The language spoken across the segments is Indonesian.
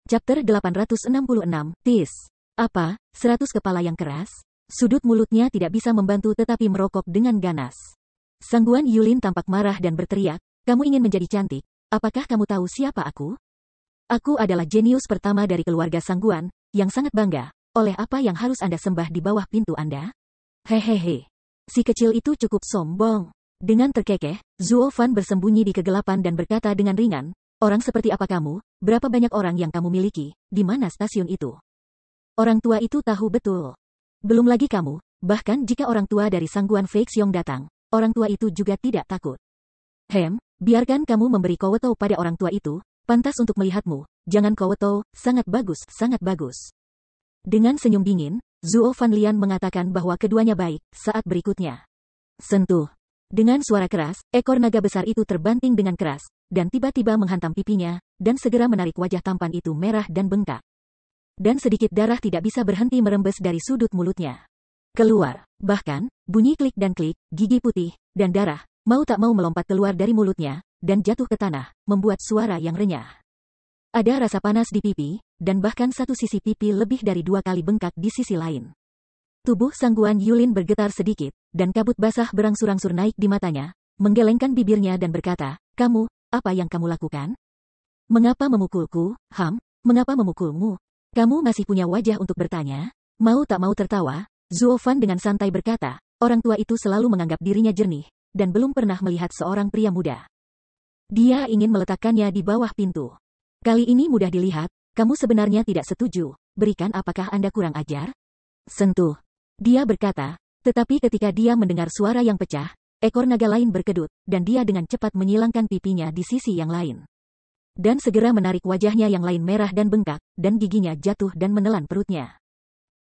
Chapter 866, Tis. Apa, 100 kepala yang keras? Sudut mulutnya tidak bisa membantu tetapi merokok dengan ganas. Sangguan Yulin tampak marah dan berteriak, kamu ingin menjadi cantik, apakah kamu tahu siapa aku? Aku adalah jenius pertama dari keluarga Sangguan, yang sangat bangga, oleh apa yang harus Anda sembah di bawah pintu Anda? Hehehe. Si kecil itu cukup sombong. Dengan terkekeh, Zuo Fan bersembunyi di kegelapan dan berkata dengan ringan, orang seperti apa kamu? Berapa banyak orang yang kamu miliki? Di mana stasiun itu? Orang tua itu tahu betul. Belum lagi kamu, bahkan jika orang tua dari Sangguan Fei Xiong datang, orang tua itu juga tidak takut. Biarkan kamu memberi koweto pada orang tua itu, pantas untuk melihatmu, jangan koweto, sangat bagus, sangat bagus. Dengan senyum dingin, Zuo Fan Lian mengatakan bahwa keduanya baik, saat berikutnya. Sentuh. Dengan suara keras, ekor naga besar itu terbanting dengan keras, dan tiba-tiba menghantam pipinya, dan segera menarik wajah tampan itu merah dan bengkak. Dan sedikit darah tidak bisa berhenti merembes dari sudut mulutnya. Keluar. Bahkan, bunyi klik dan klik, gigi putih, dan darah, mau tak mau melompat keluar dari mulutnya, dan jatuh ke tanah, membuat suara yang renyah. Ada rasa panas di pipi, dan bahkan satu sisi pipi lebih dari 2 kali bengkak di sisi lain. Tubuh Sangguan Yulin bergetar sedikit, dan kabut basah berangsur-angsur naik di matanya, menggelengkan bibirnya dan berkata, kamu, apa yang kamu lakukan? Mengapa memukulku, Mengapa memukulmu? Kamu masih punya wajah untuk bertanya? Mau tak mau tertawa, Zuo Fan dengan santai berkata, orang tua itu selalu menganggap dirinya jernih, dan belum pernah melihat seorang pria muda. Dia ingin meletakkannya di bawah pintu. Kali ini mudah dilihat, kamu sebenarnya tidak setuju, berikan apakah Anda kurang ajar? Sentuh. Dia berkata, tetapi ketika dia mendengar suara yang pecah, ekor naga lain berkedut, dan dia dengan cepat menyilangkan pipinya di sisi yang lain. Dan segera menarik wajahnya yang lain merah dan bengkak, dan giginya jatuh dan menelan perutnya.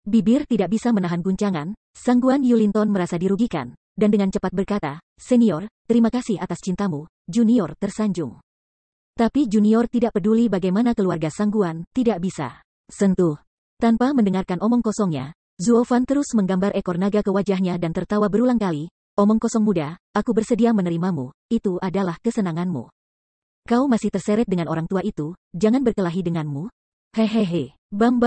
Bibir tidak bisa menahan guncangan, Sangguan Yulinton merasa dirugikan, dan dengan cepat berkata, senior, terima kasih atas cintamu, junior tersanjung. Tapi junior tidak peduli bagaimana keluarga Sangguan, tidak bisa. Sentuh. Tanpa mendengarkan omong kosongnya, Zuo Fan terus menggambar ekor naga ke wajahnya dan tertawa berulang kali, omong kosong muda, aku bersedia menerimamu, itu adalah kesenanganmu. Kau masih terseret dengan orang tua itu, jangan berkelahi denganmu. Hehehe, bam.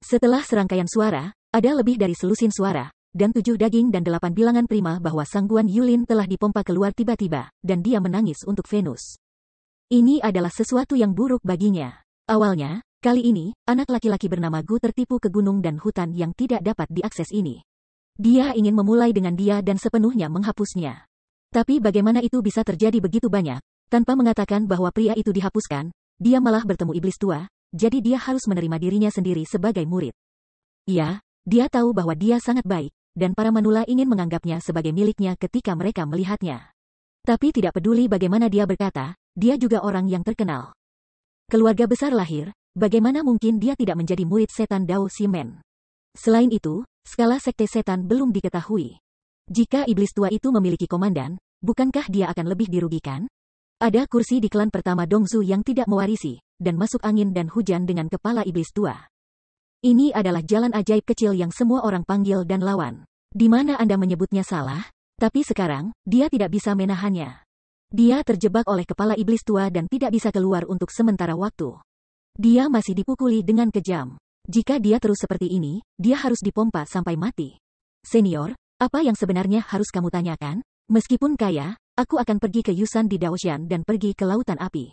Setelah serangkaian suara, ada lebih dari selusin suara, dan 7 daging dan 8 bilangan prima bahwa Sangguan Yulin telah dipompa keluar tiba-tiba, dan dia menangis untuk Venus. Ini adalah sesuatu yang buruk baginya. Awalnya, kali ini, anak laki-laki bernama Gu tertipu ke gunung dan hutan yang tidak dapat diakses ini. Dia ingin memulai dengan dia dan sepenuhnya menghapusnya. Tapi bagaimana itu bisa terjadi begitu banyak? Tanpa mengatakan bahwa pria itu dihapuskan, dia malah bertemu iblis tua, jadi dia harus menerima dirinya sendiri sebagai murid. Ya, dia tahu bahwa dia sangat baik, dan para manula ingin menganggapnya sebagai miliknya ketika mereka melihatnya. Tapi tidak peduli bagaimana dia berkata, dia juga orang yang terkenal. Keluarga besar lahir, bagaimana mungkin dia tidak menjadi murid setan Dao Ximen? Selain itu, skala sekte setan belum diketahui. Jika iblis tua itu memiliki komandan, bukankah dia akan lebih dirugikan? Ada kursi di klan pertama Dongzu yang tidak mewarisi, dan masuk angin dan hujan dengan kepala iblis tua. Ini adalah jalan ajaib kecil yang semua orang panggil dan lawan. Di mana Anda menyebutnya salah? Tapi sekarang, dia tidak bisa menahannya. Dia terjebak oleh kepala iblis tua dan tidak bisa keluar untuk sementara waktu. Dia masih dipukuli dengan kejam. Jika dia terus seperti ini, dia harus dipompa sampai mati. Senior, apa yang sebenarnya harus kamu tanyakan? Meskipun kaya, aku akan pergi ke Yusan di Daoshan dan pergi ke Lautan Api.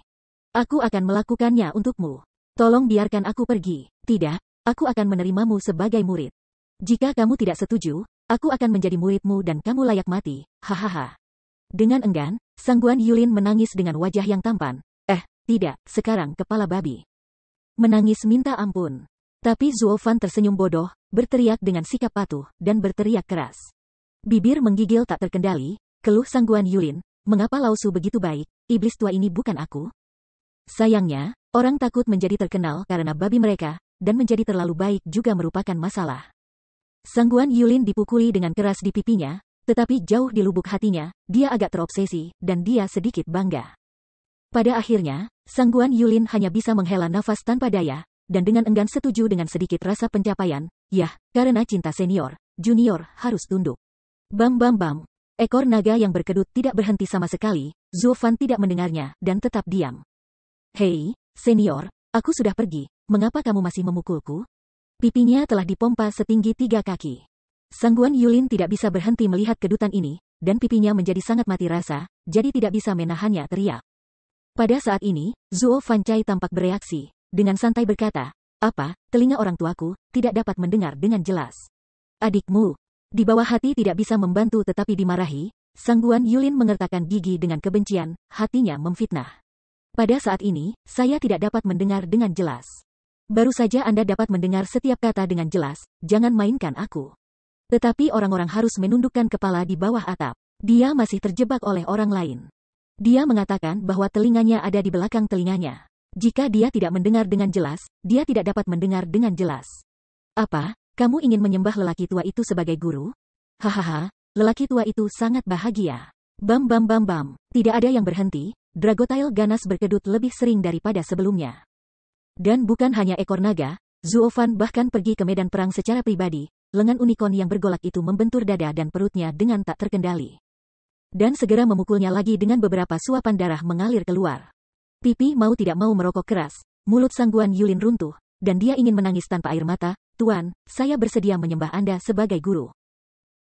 Aku akan melakukannya untukmu. Tolong biarkan aku pergi. Tidak, aku akan menerimamu sebagai murid. Jika kamu tidak setuju, aku akan menjadi muridmu dan kamu layak mati. Hahaha. Dengan enggan, Sangguan Yulin menangis dengan wajah yang tampan. Tidak, sekarang kepala babi. Menangis minta ampun. Tapi Zuo Fan tersenyum bodoh, berteriak dengan sikap patuh, dan berteriak keras. Bibir menggigil tak terkendali, keluh Sangguan Yulin, mengapa Lao Su begitu baik, iblis tua ini bukan aku? Sayangnya, orang takut menjadi terkenal karena babi mereka, dan menjadi terlalu baik juga merupakan masalah. Sangguan Yulin dipukuli dengan keras di pipinya, tetapi jauh di lubuk hatinya, dia agak terobsesi, dan dia sedikit bangga. Pada akhirnya, Sangguan Yulin hanya bisa menghela nafas tanpa daya, dan dengan enggan setuju dengan sedikit rasa pencapaian, karena cinta senior, junior harus tunduk. Bam. Ekor naga yang berkedut tidak berhenti sama sekali, Zuo Fan tidak mendengarnya, dan tetap diam. Hei, senior, aku sudah pergi, mengapa kamu masih memukulku? Pipinya telah dipompa setinggi 3 kaki. Sangguan Yulin tidak bisa berhenti melihat kedutan ini, dan pipinya menjadi sangat mati rasa, jadi tidak bisa menahannya teriak. Pada saat ini, Zuo Fancai tampak bereaksi, dengan santai berkata, apa, telinga orang tuaku, tidak dapat mendengar dengan jelas. Adikmu. Di bawah hati tidak bisa membantu tetapi dimarahi, Sangguan Yulin mengertakkan gigi dengan kebencian, hatinya memfitnah. Pada saat ini, saya tidak dapat mendengar dengan jelas. Baru saja Anda dapat mendengar setiap kata dengan jelas, jangan mainkan aku. Tetapi orang-orang harus menundukkan kepala di bawah atap. Dia masih terjebak oleh orang lain. Dia mengatakan bahwa telinganya ada di belakang telinganya. Jika dia tidak mendengar dengan jelas, dia tidak dapat mendengar dengan jelas. Apa, kamu ingin menyembah lelaki tua itu sebagai guru? Hahaha, lelaki tua itu sangat bahagia. Bam bam bam bam, tidak ada yang berhenti, Dragotail ganas berkedut lebih sering daripada sebelumnya. Dan bukan hanya ekor naga, Zuo Fan bahkan pergi ke medan perang secara pribadi, lengan unicorn yang bergolak itu membentur dada dan perutnya dengan tak terkendali. Dan segera memukulnya lagi dengan beberapa suapan darah mengalir keluar. Pipi mau tidak mau merokok keras, mulut Sangguan Yulin runtuh, dan dia ingin menangis tanpa air mata, Tuan, saya bersedia menyembah Anda sebagai guru.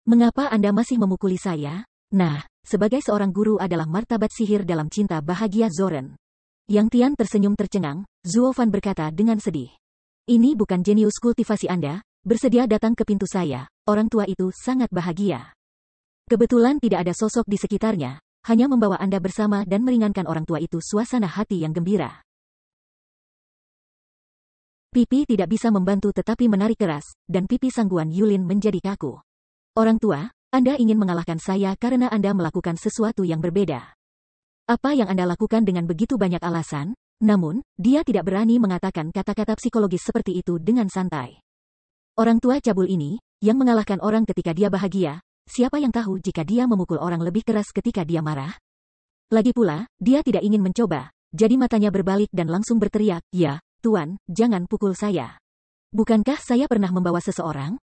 Mengapa Anda masih memukuli saya? Nah, sebagai seorang guru adalah martabat sihir dalam cinta bahagia Zoren. Yang Tian tersenyum tercengang, Zuo Fan berkata dengan sedih. Ini bukan jenius kultivasi Anda, bersedia datang ke pintu saya, orang tua itu sangat bahagia. Kebetulan tidak ada sosok di sekitarnya, hanya membawa Anda bersama dan meringankan orang tua itu suasana hati yang gembira. Pipi tidak bisa membantu tetapi menarik keras, dan pipi Sangguan Yulin menjadi kaku. Orang tua, Anda ingin mengalahkan saya karena Anda melakukan sesuatu yang berbeda. Apa yang Anda lakukan dengan begitu banyak alasan? Namun, dia tidak berani mengatakan kata-kata psikologis seperti itu dengan santai. Orang tua cabul ini, yang mengalahkan orang ketika dia bahagia, siapa yang tahu jika dia memukul orang lebih keras ketika dia marah? Lagi pula, dia tidak ingin mencoba, jadi matanya berbalik dan langsung berteriak, ya, Tuan, jangan pukul saya. Bukankah saya pernah membawa seseorang?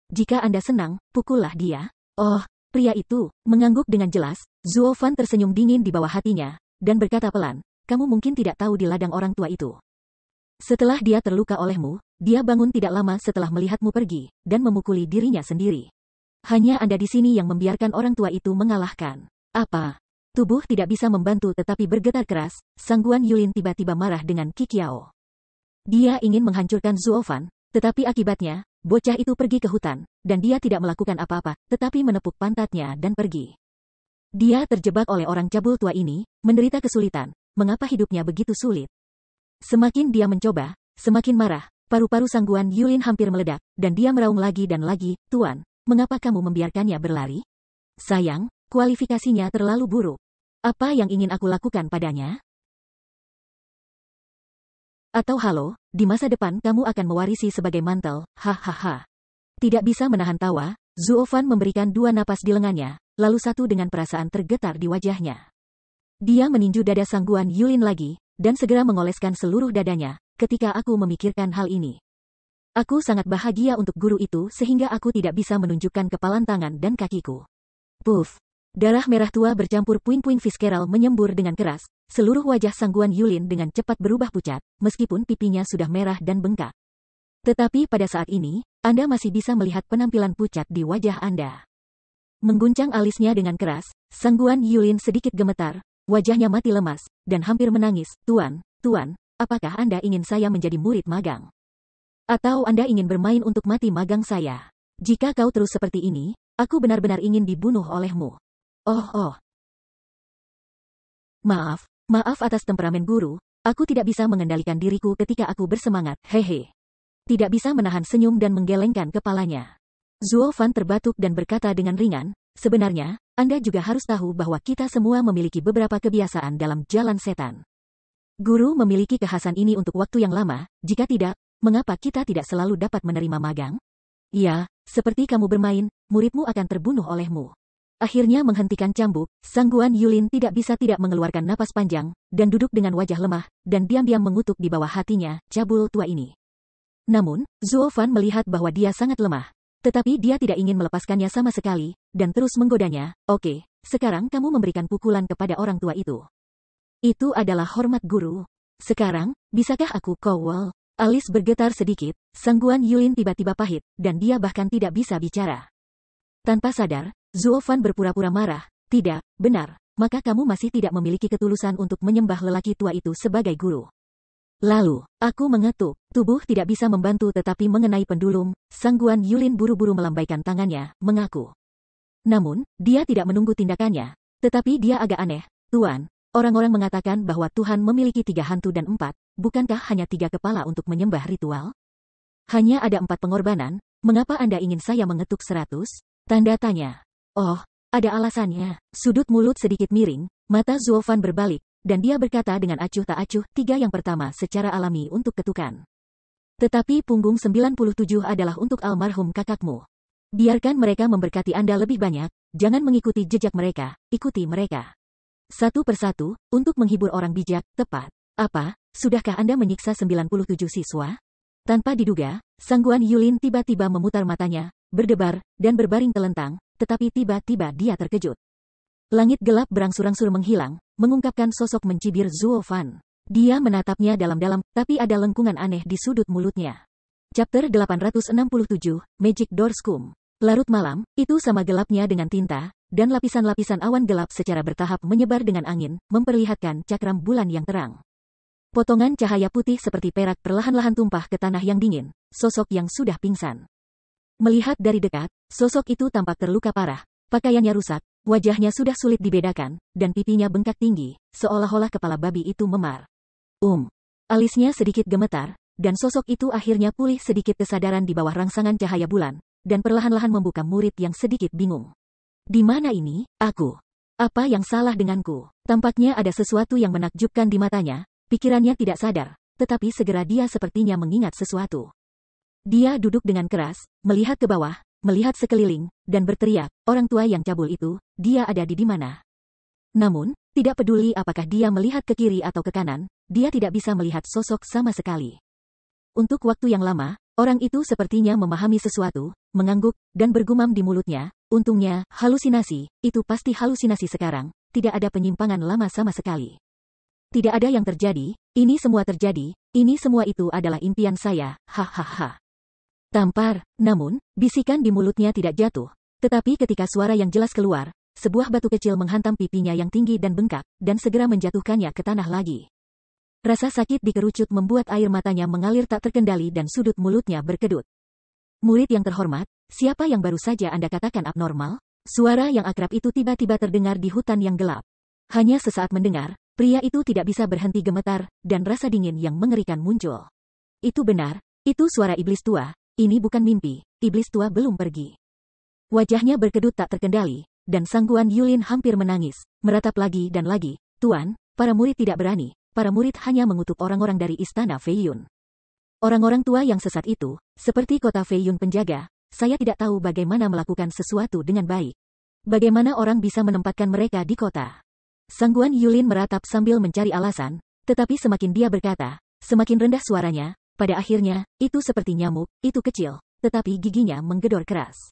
Jika Anda senang, pukullah dia. Oh, pria itu, mengangguk dengan jelas, Zuo Fan tersenyum dingin di bawah hatinya, dan berkata pelan, kamu mungkin tidak tahu di ladang orang tua itu. Setelah dia terluka olehmu, dia bangun tidak lama setelah melihatmu pergi, dan memukuli dirinya sendiri. Hanya Anda di sini yang membiarkan orang tua itu mengalahkan. Apa? Tubuh tidak bisa membantu tetapi bergetar keras, Sangguan Yulin tiba-tiba marah dengan Kikiao. Dia ingin menghancurkan Zuo Fan, tetapi akibatnya, bocah itu pergi ke hutan, dan dia tidak melakukan apa-apa, tetapi menepuk pantatnya dan pergi. Dia terjebak oleh orang cabul tua ini, menderita kesulitan, mengapa hidupnya begitu sulit? Semakin dia mencoba, semakin marah, paru-paru Sangguan Yulin hampir meledak, dan dia meraung lagi dan lagi, Tuan, mengapa kamu membiarkannya berlari? Sayang, kualifikasinya terlalu buruk. Apa yang ingin aku lakukan padanya? Atau halo, di masa depan kamu akan mewarisi sebagai mantel, hahaha. Tidak bisa menahan tawa, Zuo Fan memberikan 2 napas di lengannya, lalu satu dengan perasaan tergetar di wajahnya. Dia meninju dada Sangguan Yulin lagi, dan segera mengoleskan seluruh dadanya, ketika aku memikirkan hal ini. Aku sangat bahagia untuk guru itu sehingga aku tidak bisa menunjukkan kepalan tangan dan kakiku. Puff. Darah merah tua bercampur puing-puing visceral menyembur dengan keras, seluruh wajah Sangguan Yulin dengan cepat berubah pucat, meskipun pipinya sudah merah dan bengkak. Tetapi pada saat ini, Anda masih bisa melihat penampilan pucat di wajah Anda. Mengguncang alisnya dengan keras, Sangguan Yulin sedikit gemetar, wajahnya mati lemas, dan hampir menangis, Tuan, apakah Anda ingin saya menjadi murid magang? Atau Anda ingin bermain untuk mati magang saya? Jika kau terus seperti ini, aku benar-benar ingin dibunuh olehmu. Oh. Maaf atas temperamen guru, aku tidak bisa mengendalikan diriku ketika aku bersemangat, hehe. Tidak bisa menahan senyum dan menggelengkan kepalanya. Zuo Fan terbatuk dan berkata dengan ringan, sebenarnya, Anda juga harus tahu bahwa kita semua memiliki beberapa kebiasaan dalam jalan setan. Guru memiliki kekhasan ini untuk waktu yang lama, jika tidak, mengapa kita tidak selalu dapat menerima magang? Ya, seperti kamu bermain, muridmu akan terbunuh olehmu. Akhirnya menghentikan cambuk, Sangguan Yulin tidak bisa tidak mengeluarkan napas panjang, dan duduk dengan wajah lemah, dan diam-diam mengutuk di bawah hatinya, cabul tua ini. Namun, Zuo Fan melihat bahwa dia sangat lemah. Tetapi dia tidak ingin melepaskannya sama sekali, dan terus menggodanya, oke, sekarang kamu memberikan pukulan kepada orang tua itu. Itu adalah hormat guru. Sekarang, bisakah aku kowal? Alis bergetar sedikit, Sangguan Yulin tiba-tiba pahit, dan dia bahkan tidak bisa bicara. Tanpa sadar, Zuo Fan berpura-pura marah. Tidak, benar, maka kamu masih tidak memiliki ketulusan untuk menyembah lelaki tua itu sebagai guru. Lalu, aku mengetuk, tubuh tidak bisa membantu tetapi mengenai pendulum, Sangguan Yulin buru-buru melambaikan tangannya, mengaku. Namun, dia tidak menunggu tindakannya. Tetapi dia agak aneh, Tuan. Orang-orang mengatakan bahwa Tuhan memiliki 3 hantu dan 4, bukankah hanya 3 kepala untuk menyembah ritual? Hanya ada 4 pengorbanan, mengapa Anda ingin saya mengetuk 100? Tanda tanya. Oh, ada alasannya. Sudut mulut sedikit miring, mata Zuo Fan berbalik, dan dia berkata dengan acuh tak acuh, 3 yang pertama secara alami untuk ketukan. Tetapi punggung 97 adalah untuk almarhum kakakmu. Biarkan mereka memberkati Anda lebih banyak, jangan mengikuti jejak mereka, ikuti mereka. Satu persatu, untuk menghibur orang bijak, tepat. Apa, sudahkah Anda menyiksa 97 siswa? Tanpa diduga, Sangguan Yulin tiba-tiba memutar matanya, berdebar, dan berbaring telentang, tetapi tiba-tiba dia terkejut. Langit gelap berangsur-angsur menghilang, mengungkapkan sosok mencibir Zuo Fan. Dia menatapnya dalam-dalam, tapi ada lengkungan aneh di sudut mulutnya. Chapter 867, Magic Door Scum. Larut malam, itu sama gelapnya dengan tinta, dan lapisan-lapisan awan gelap secara bertahap menyebar dengan angin, memperlihatkan cakram bulan yang terang. Potongan cahaya putih seperti perak perlahan-lahan tumpah ke tanah yang dingin, sosok yang sudah pingsan. Melihat dari dekat, sosok itu tampak terluka parah, pakaiannya rusak, wajahnya sudah sulit dibedakan, dan pipinya bengkak tinggi, seolah-olah kepala babi itu memar. Alisnya sedikit gemetar, dan sosok itu akhirnya pulih sedikit kesadaran di bawah rangsangan cahaya bulan, dan perlahan-lahan membuka murid yang sedikit bingung. Di mana ini, aku? Apa yang salah denganku? Tampaknya ada sesuatu yang menakjubkan di matanya, pikirannya tidak sadar, tetapi segera dia sepertinya mengingat sesuatu. Dia duduk dengan keras, melihat ke bawah, melihat sekeliling, dan berteriak, orang tua yang cabul itu, dia ada di mana? Namun, tidak peduli apakah dia melihat ke kiri atau ke kanan, dia tidak bisa melihat sosok sama sekali. Untuk waktu yang lama, orang itu sepertinya memahami sesuatu, mengangguk, dan bergumam di mulutnya. Untungnya, halusinasi, itu pasti halusinasi sekarang, tidak ada penyimpangan lama sama sekali. Tidak ada yang terjadi, ini semua terjadi, ini semua itu adalah impian saya, hahaha. Tampar, namun, bisikan di mulutnya tidak jatuh. Tetapi ketika suara yang jelas keluar, sebuah batu kecil menghantam pipinya yang tinggi dan bengkak, dan segera menjatuhkannya ke tanah lagi. Rasa sakit di kerucut membuat air matanya mengalir tak terkendali dan sudut mulutnya berkedut. Murid yang terhormat, siapa yang baru saja Anda katakan abnormal? Suara yang akrab itu tiba-tiba terdengar di hutan yang gelap. Hanya sesaat mendengar, pria itu tidak bisa berhenti gemetar, dan rasa dingin yang mengerikan muncul. Itu benar, itu suara iblis tua, ini bukan mimpi, iblis tua belum pergi. Wajahnya berkedut tak terkendali, dan Sangguan Yulin hampir menangis, meratap lagi dan lagi, Tuan, para murid tidak berani, para murid hanya mengutuk orang-orang dari istana Feiyun. Orang-orang tua yang sesat itu, seperti kota Feiyun penjaga, saya tidak tahu bagaimana melakukan sesuatu dengan baik. Bagaimana orang bisa menempatkan mereka di kota? Sangguan Yulin meratap sambil mencari alasan, tetapi semakin dia berkata, semakin rendah suaranya, pada akhirnya, itu seperti nyamuk, itu kecil, tetapi giginya menggedor keras.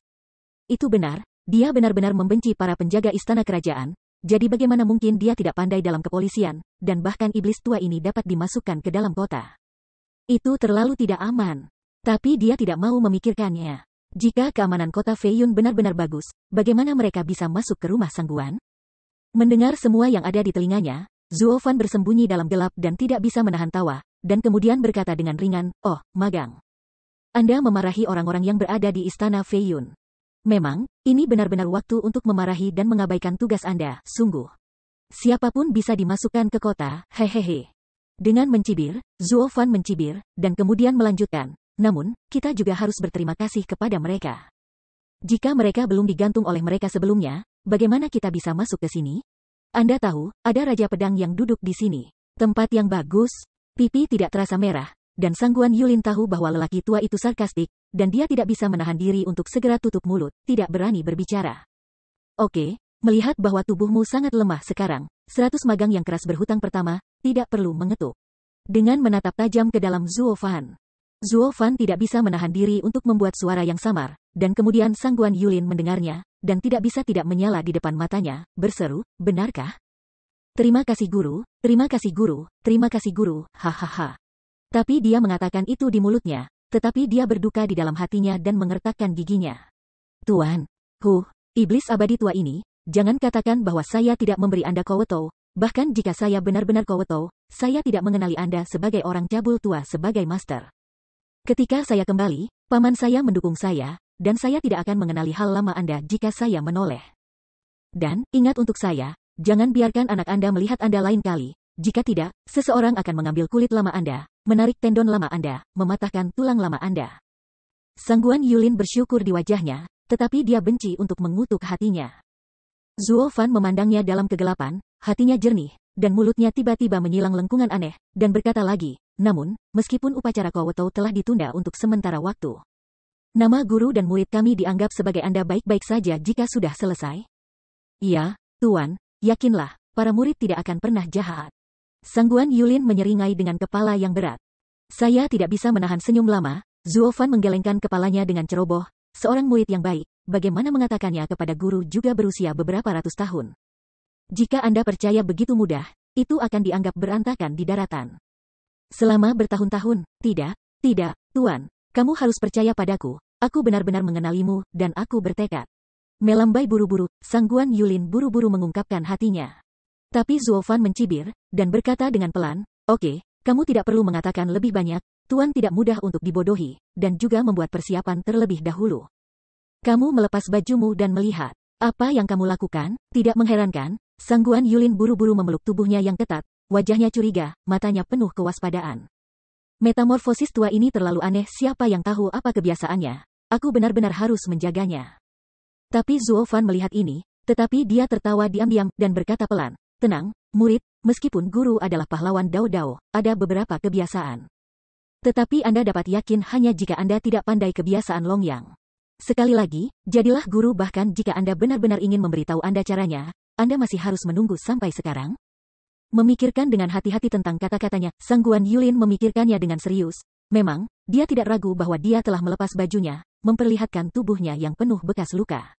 Itu benar, dia benar-benar membenci para penjaga istana kerajaan, jadi bagaimana mungkin dia tidak pandai dalam kepolisian, dan bahkan iblis tua ini dapat dimasukkan ke dalam kota. Itu terlalu tidak aman. Tapi dia tidak mau memikirkannya. Jika keamanan kota Feiyun benar-benar bagus, bagaimana mereka bisa masuk ke rumah Sangguan? Mendengar semua yang ada di telinganya, Zuo Fan bersembunyi dalam gelap dan tidak bisa menahan tawa, dan kemudian berkata dengan ringan, oh, magang. Anda memarahi orang-orang yang berada di istana Feiyun. Memang, ini benar-benar waktu untuk memarahi dan mengabaikan tugas Anda, sungguh. Siapapun bisa dimasukkan ke kota, hehehe. Dengan mencibir, Zuo Fan mencibir, dan kemudian melanjutkan, namun, kita juga harus berterima kasih kepada mereka. Jika mereka belum digantung oleh mereka sebelumnya, bagaimana kita bisa masuk ke sini? Anda tahu, ada Raja Pedang yang duduk di sini. Tempat yang bagus, pipi tidak terasa merah, dan Sangguan Yulin tahu bahwa lelaki tua itu sarkastik, dan dia tidak bisa menahan diri untuk segera tutup mulut, tidak berani berbicara. Oke, melihat bahwa tubuhmu sangat lemah sekarang, 100 magang yang keras berhutang pertama, tidak perlu mengetuk. Dengan menatap tajam ke dalam Zuo Fan. Zuo Fan tidak bisa menahan diri untuk membuat suara yang samar, dan kemudian Sangguan Yulin mendengarnya, dan tidak bisa tidak menyala di depan matanya, berseru, benarkah? Terima kasih guru, terima kasih guru, terima kasih guru, hahaha. Tapi dia mengatakan itu di mulutnya, tetapi dia berduka di dalam hatinya dan mengertakkan giginya. Tuan, iblis abadi tua ini, jangan katakan bahwa saya tidak memberi Anda Kowoto, bahkan jika saya benar-benar Kowoto, saya tidak mengenali Anda sebagai orang cabul tua sebagai master. Ketika saya kembali, paman saya mendukung saya, dan saya tidak akan mengenali hal lama Anda jika saya menoleh. Dan, ingat untuk saya, jangan biarkan anak Anda melihat Anda lain kali. Jika tidak, seseorang akan mengambil kulit lama Anda, menarik tendon lama Anda, mematahkan tulang lama Anda. Sangguan Yulin bersyukur di wajahnya, tetapi dia benci untuk mengutuk hatinya. Zuo Fan memandangnya dalam kegelapan, hatinya jernih, dan mulutnya tiba-tiba menyilang lengkungan aneh, dan berkata lagi, namun, meskipun upacara Kowoto telah ditunda untuk sementara waktu. Nama guru dan murid kami dianggap sebagai Anda baik-baik saja jika sudah selesai. Iya, Tuan, yakinlah, para murid tidak akan pernah jahat. Sangguan Yulin menyeringai dengan kepala yang berat. Saya tidak bisa menahan senyum lama. Zuo Fan menggelengkan kepalanya dengan ceroboh. Seorang murid yang baik, bagaimana mengatakannya kepada guru juga berusia beberapa ratus tahun. Jika Anda percaya begitu mudah, itu akan dianggap berantakan di daratan. Selama bertahun-tahun, tidak, Tuan, kamu harus percaya padaku, aku benar-benar mengenalimu, dan aku bertekad. Melambai buru-buru, Sangguan Yulin buru-buru mengungkapkan hatinya. Tapi Zuo Fan mencibir, dan berkata dengan pelan, oke, kamu tidak perlu mengatakan lebih banyak, Tuan tidak mudah untuk dibodohi, dan juga membuat persiapan terlebih dahulu. Kamu melepas bajumu dan melihat. Apa yang kamu lakukan, tidak mengherankan, Sangguan Yulin buru-buru memeluk tubuhnya yang ketat, wajahnya curiga, matanya penuh kewaspadaan. Metamorfosis tua ini terlalu aneh, siapa yang tahu apa kebiasaannya, aku benar-benar harus menjaganya. Tapi Zuo Fan melihat ini, tetapi dia tertawa diam-diam, dan berkata pelan, tenang, murid, meskipun guru adalah pahlawan Dao, ada beberapa kebiasaan. Tetapi Anda dapat yakin hanya jika Anda tidak pandai kebiasaan Longyang. Sekali lagi, jadilah guru bahkan jika Anda benar-benar ingin memberitahu Anda caranya, Anda masih harus menunggu sampai sekarang. Memikirkan dengan hati-hati tentang kata-katanya, Sangguan Yulin memikirkannya dengan serius. Memang, dia tidak ragu bahwa dia telah melepas bajunya, memperlihatkan tubuhnya yang penuh bekas luka.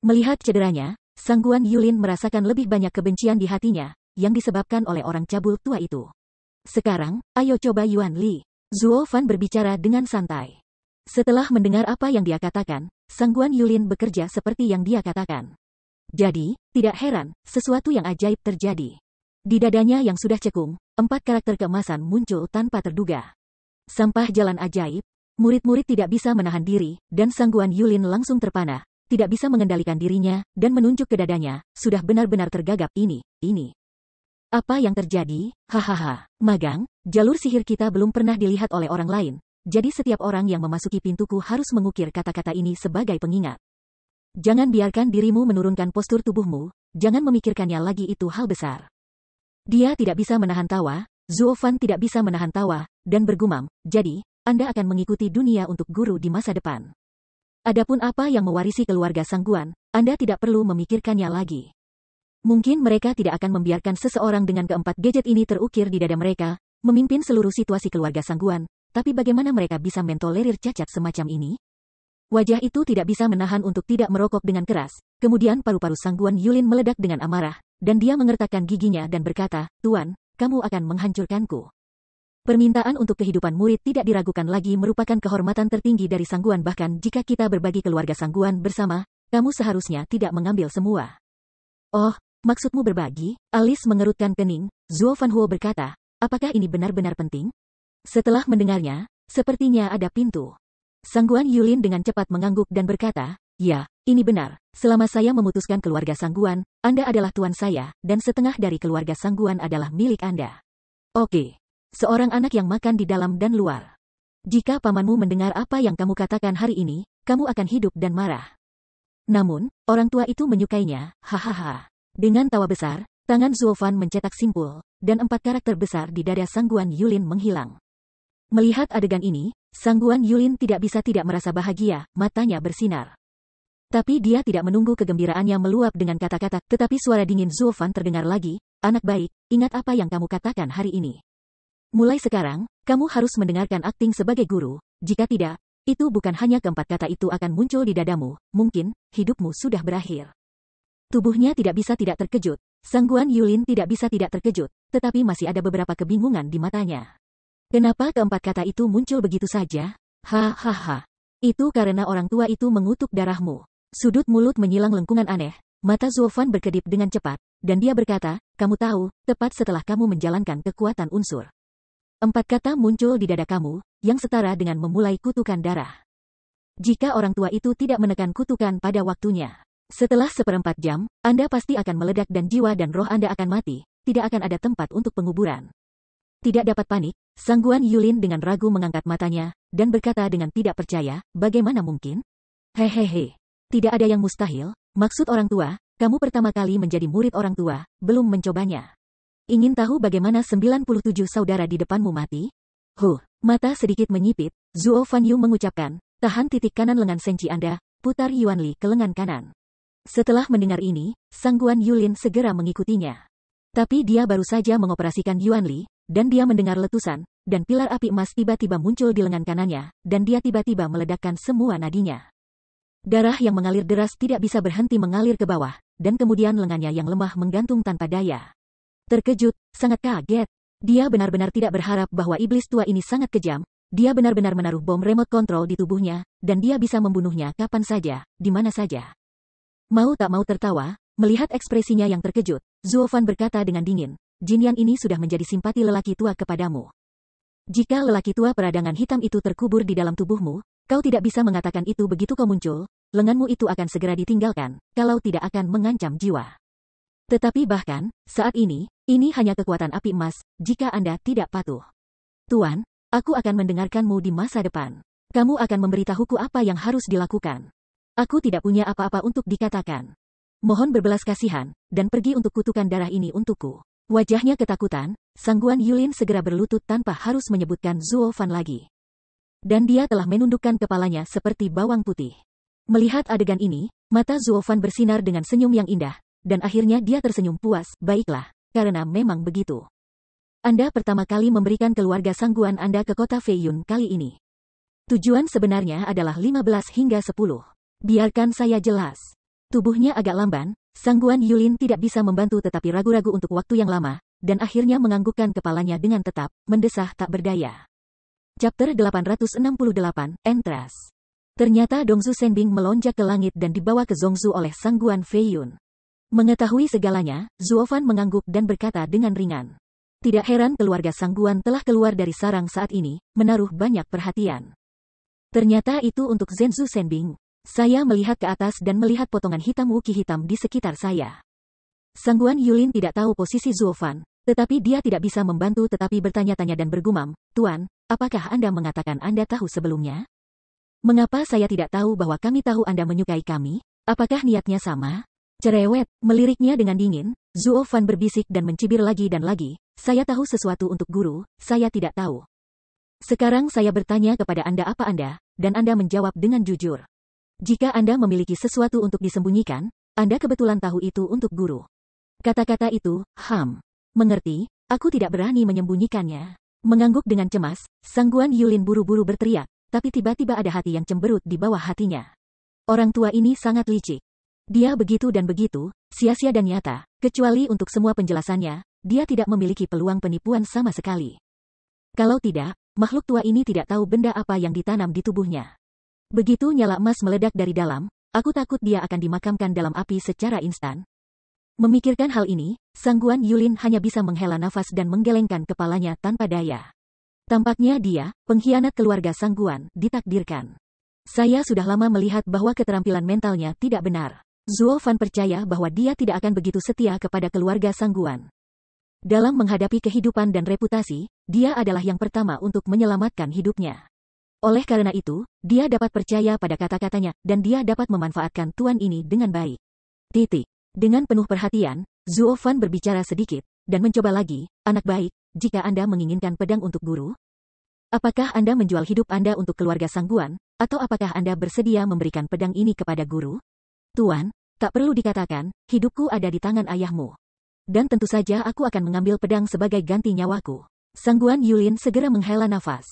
Melihat cederanya, Sangguan Yulin merasakan lebih banyak kebencian di hatinya, yang disebabkan oleh orang cabul tua itu. Sekarang, ayo coba Yuan Li. Zuo Fan berbicara dengan santai. Setelah mendengar apa yang dia katakan, Sangguan Yulin bekerja seperti yang dia katakan. Jadi, tidak heran, sesuatu yang ajaib terjadi. Di dadanya yang sudah cekung, 4 karakter keemasan muncul tanpa terduga. Sampah jalan ajaib, murid-murid tidak bisa menahan diri, dan Sangguan Yulin langsung terpana. Tidak bisa mengendalikan dirinya, dan menunjuk ke dadanya, sudah benar-benar tergagap ini. Apa yang terjadi? Hahaha, magang, jalur sihir kita belum pernah dilihat oleh orang lain, jadi setiap orang yang memasuki pintuku harus mengukir kata-kata ini sebagai pengingat. Jangan biarkan dirimu menurunkan postur tubuhmu, jangan memikirkannya lagi itu hal besar. Dia tidak bisa menahan tawa, Zuo Fan tidak bisa menahan tawa, dan bergumam, jadi, Anda akan mengikuti dunia untuk guru di masa depan. Adapun apa yang mewarisi keluarga Sangguan, Anda tidak perlu memikirkannya lagi. Mungkin mereka tidak akan membiarkan seseorang dengan keempat gadget ini terukir di dada mereka, memimpin seluruh situasi keluarga Sangguan, tapi bagaimana mereka bisa mentolerir cacat semacam ini? Wajah itu tidak bisa menahan untuk tidak merokok dengan keras, kemudian paru-paru Sangguan Yulin meledak dengan amarah, dan dia mengertakkan giginya dan berkata, Tuan, kamu akan menghancurkanku. Permintaan untuk kehidupan murid tidak diragukan lagi merupakan kehormatan tertinggi dari Sangguan bahkan jika kita berbagi keluarga Sangguan bersama, kamu seharusnya tidak mengambil semua. Oh, maksudmu berbagi? Alice mengerutkan kening, Zuo Fanhuo berkata, apakah ini benar-benar penting? Setelah mendengarnya, sepertinya ada pintu. Sangguan Yulin dengan cepat mengangguk dan berkata, ya, ini benar, selama saya memutuskan keluarga Sangguan, Anda adalah tuan saya, dan setengah dari keluarga Sangguan adalah milik Anda. Oke. Seorang anak yang makan di dalam dan luar. Jika pamanmu mendengar apa yang kamu katakan hari ini, kamu akan hidup dan marah. Namun, orang tua itu menyukainya, hahaha. Dengan tawa besar, tangan Zuo Fan mencetak simpul, dan 4 karakter besar di dada Sangguan Yulin menghilang. Melihat adegan ini, Sangguan Yulin tidak bisa tidak merasa bahagia, matanya bersinar. Tapi dia tidak menunggu kegembiraannya meluap dengan kata-kata, tetapi suara dingin Zuo Fan terdengar lagi, anak baik, ingat apa yang kamu katakan hari ini. Mulai sekarang, kamu harus mendengarkan akting sebagai guru, jika tidak, itu bukan hanya keempat kata itu akan muncul di dadamu, mungkin, hidupmu sudah berakhir. Tubuhnya tidak bisa tidak terkejut, Sangguan Yulin tidak bisa tidak terkejut, tetapi masih ada beberapa kebingungan di matanya. Kenapa keempat kata itu muncul begitu saja? Hahaha. Itu karena orang tua itu mengutuk darahmu. Sudut mulut menyilang lengkungan aneh. Mata Zuofan berkedip dengan cepat, dan dia berkata, kamu tahu, tepat setelah kamu menjalankan kekuatan unsur. Empat kata muncul di dada kamu, yang setara dengan memulai kutukan darah. Jika orang tua itu tidak menekan kutukan pada waktunya, setelah 1/4 jam, Anda pasti akan meledak dan jiwa dan roh Anda akan mati, tidak akan ada tempat untuk penguburan. Tidak dapat panik, Sangguan Yulin dengan ragu mengangkat matanya, dan berkata dengan tidak percaya, bagaimana mungkin? Hehehe. Tidak ada yang mustahil, maksud orang tua, kamu pertama kali menjadi murid orang tua, belum mencobanya. Ingin tahu bagaimana 97 saudara di depanmu mati? Mata sedikit menyipit, Zuo Fanyu mengucapkan, tahan titik kanan lengan senci Anda, putar Yuanli ke lengan kanan. Setelah mendengar ini, Sangguan Yulin segera mengikutinya. Tapi dia baru saja mengoperasikan Yuanli, dan dia mendengar letusan, dan pilar api emas tiba-tiba muncul di lengan kanannya, dan dia tiba-tiba meledakkan semua nadinya. Darah yang mengalir deras tidak bisa berhenti mengalir ke bawah, dan kemudian lengannya yang lemah menggantung tanpa daya. Terkejut, sangat kaget. Dia benar-benar tidak berharap bahwa iblis tua ini sangat kejam. Dia benar-benar menaruh bom remote control di tubuhnya, dan dia bisa membunuhnya kapan saja, di mana saja. Mau tak mau tertawa, melihat ekspresinya yang terkejut, Zuofan berkata dengan dingin, Jin Yan ini sudah menjadi simpati lelaki tua kepadamu. Jika lelaki tua peradangan hitam itu terkubur di dalam tubuhmu, kau tidak bisa mengatakan itu begitu kau muncul, lenganmu itu akan segera ditinggalkan, kalau tidak akan mengancam jiwa. Tetapi bahkan, saat ini hanya kekuatan api emas, jika Anda tidak patuh. Tuan, aku akan mendengarkanmu di masa depan. Kamu akan memberitahuku apa yang harus dilakukan. Aku tidak punya apa-apa untuk dikatakan. Mohon berbelas kasihan, dan pergi untuk kutukan darah ini untukku. Wajahnya ketakutan, Sangguan Yulin segera berlutut tanpa harus menyebutkan Zuo Fan lagi. Dan dia telah menundukkan kepalanya seperti bawang putih. Melihat adegan ini, mata Zuo Fan bersinar dengan senyum yang indah, dan akhirnya dia tersenyum puas, baiklah, karena memang begitu. Anda pertama kali memberikan keluarga Sangguan Anda ke kota Feiyun kali ini. Tujuan sebenarnya adalah 15 hingga 10. Biarkan saya jelas. Tubuhnya agak lamban, Sangguan Yulin tidak bisa membantu tetapi ragu-ragu untuk waktu yang lama, dan akhirnya menganggukkan kepalanya dengan tetap, mendesah tak berdaya. Chapter 868, Entras. Ternyata Dongzu Shenbing melonjak ke langit dan dibawa ke Zhongzu oleh Sangguan Feiyun. Mengetahui segalanya, Zuofan mengangguk dan berkata dengan ringan. Tidak heran keluarga Sangguan telah keluar dari sarang saat ini, menaruh banyak perhatian. Ternyata itu untuk Zhenzu Shenbing. Saya melihat ke atas dan melihat potongan hitam wuki hitam di sekitar saya. Sangguan Yulin tidak tahu posisi Zuofan, tetapi dia tidak bisa membantu tetapi bertanya-tanya dan bergumam, Tuan, apakah Anda mengatakan Anda tahu sebelumnya? Mengapa saya tidak tahu bahwa kami tahu Anda menyukai kami? Apakah niatnya sama? Cerewet, meliriknya dengan dingin, Zuofan berbisik dan mencibir lagi dan lagi, saya tahu sesuatu untuk guru, saya tidak tahu. Sekarang saya bertanya kepada Anda apa Anda, dan Anda menjawab dengan jujur. Jika Anda memiliki sesuatu untuk disembunyikan, Anda kebetulan tahu itu untuk guru. Kata-kata itu, mengerti, aku tidak berani menyembunyikannya. Mengangguk dengan cemas, Sangguan Yulin buru-buru berteriak, tapi tiba-tiba ada hati yang cemberut di bawah hatinya. Orang tua ini sangat licik. Dia begitu dan begitu, sia-sia dan nyata, kecuali untuk semua penjelasannya, dia tidak memiliki peluang penipuan sama sekali. Kalau tidak, makhluk tua ini tidak tahu benda apa yang ditanam di tubuhnya. Begitu nyala emas meledak dari dalam, aku takut dia akan dimakamkan dalam api secara instan. Memikirkan hal ini, Sangguan Yulin hanya bisa menghela nafas dan menggelengkan kepalanya tanpa daya. Tampaknya dia, pengkhianat keluarga Sangguan, ditakdirkan. Saya sudah lama melihat bahwa keterampilan mentalnya tidak benar. Zuofan percaya bahwa dia tidak akan begitu setia kepada keluarga Sangguan. Dalam menghadapi kehidupan dan reputasi, dia adalah yang pertama untuk menyelamatkan hidupnya. Oleh karena itu, dia dapat percaya pada kata-katanya, dan dia dapat memanfaatkan tuan ini dengan baik. Dengan penuh perhatian, Zuofan berbicara sedikit, dan mencoba lagi, anak baik, jika Anda menginginkan pedang untuk guru, apakah Anda menjual hidup Anda untuk keluarga Sangguan, atau apakah Anda bersedia memberikan pedang ini kepada guru? Tuan, tak perlu dikatakan, hidupku ada di tangan ayahmu. Dan tentu saja aku akan mengambil pedang sebagai ganti nyawaku. Sangguan Yulin segera menghela nafas.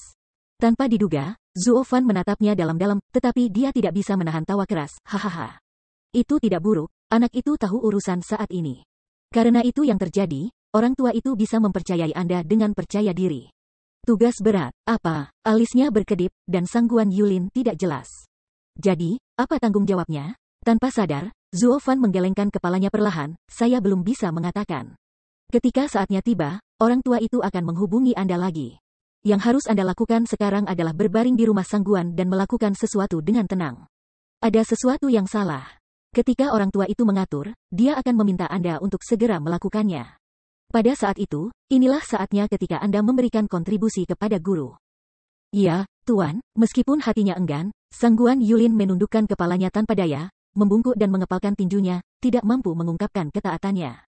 Tanpa diduga, Zuofan menatapnya dalam-dalam, tetapi dia tidak bisa menahan tawa keras, hahaha. Itu tidak buruk, anak itu tahu urusan saat ini. Karena itu yang terjadi, orang tua itu bisa mempercayai Anda dengan percaya diri. Tugas berat, apa? Alisnya berkedip, dan Sangguan Yulin tidak jelas. Jadi, apa tanggung jawabnya? Tanpa sadar, Zuo Fan menggelengkan kepalanya perlahan, saya belum bisa mengatakan. Ketika saatnya tiba, orang tua itu akan menghubungi Anda lagi. Yang harus Anda lakukan sekarang adalah berbaring di rumah Sangguan dan melakukan sesuatu dengan tenang. Ada sesuatu yang salah. Ketika orang tua itu mengatur, dia akan meminta Anda untuk segera melakukannya. Pada saat itu, inilah saatnya ketika Anda memberikan kontribusi kepada guru. Ya, Tuan, meskipun hatinya enggan, Sangguan Yulin menundukkan kepalanya tanpa daya, membungkuk dan mengepalkan tinjunya, tidak mampu mengungkapkan ketaatannya.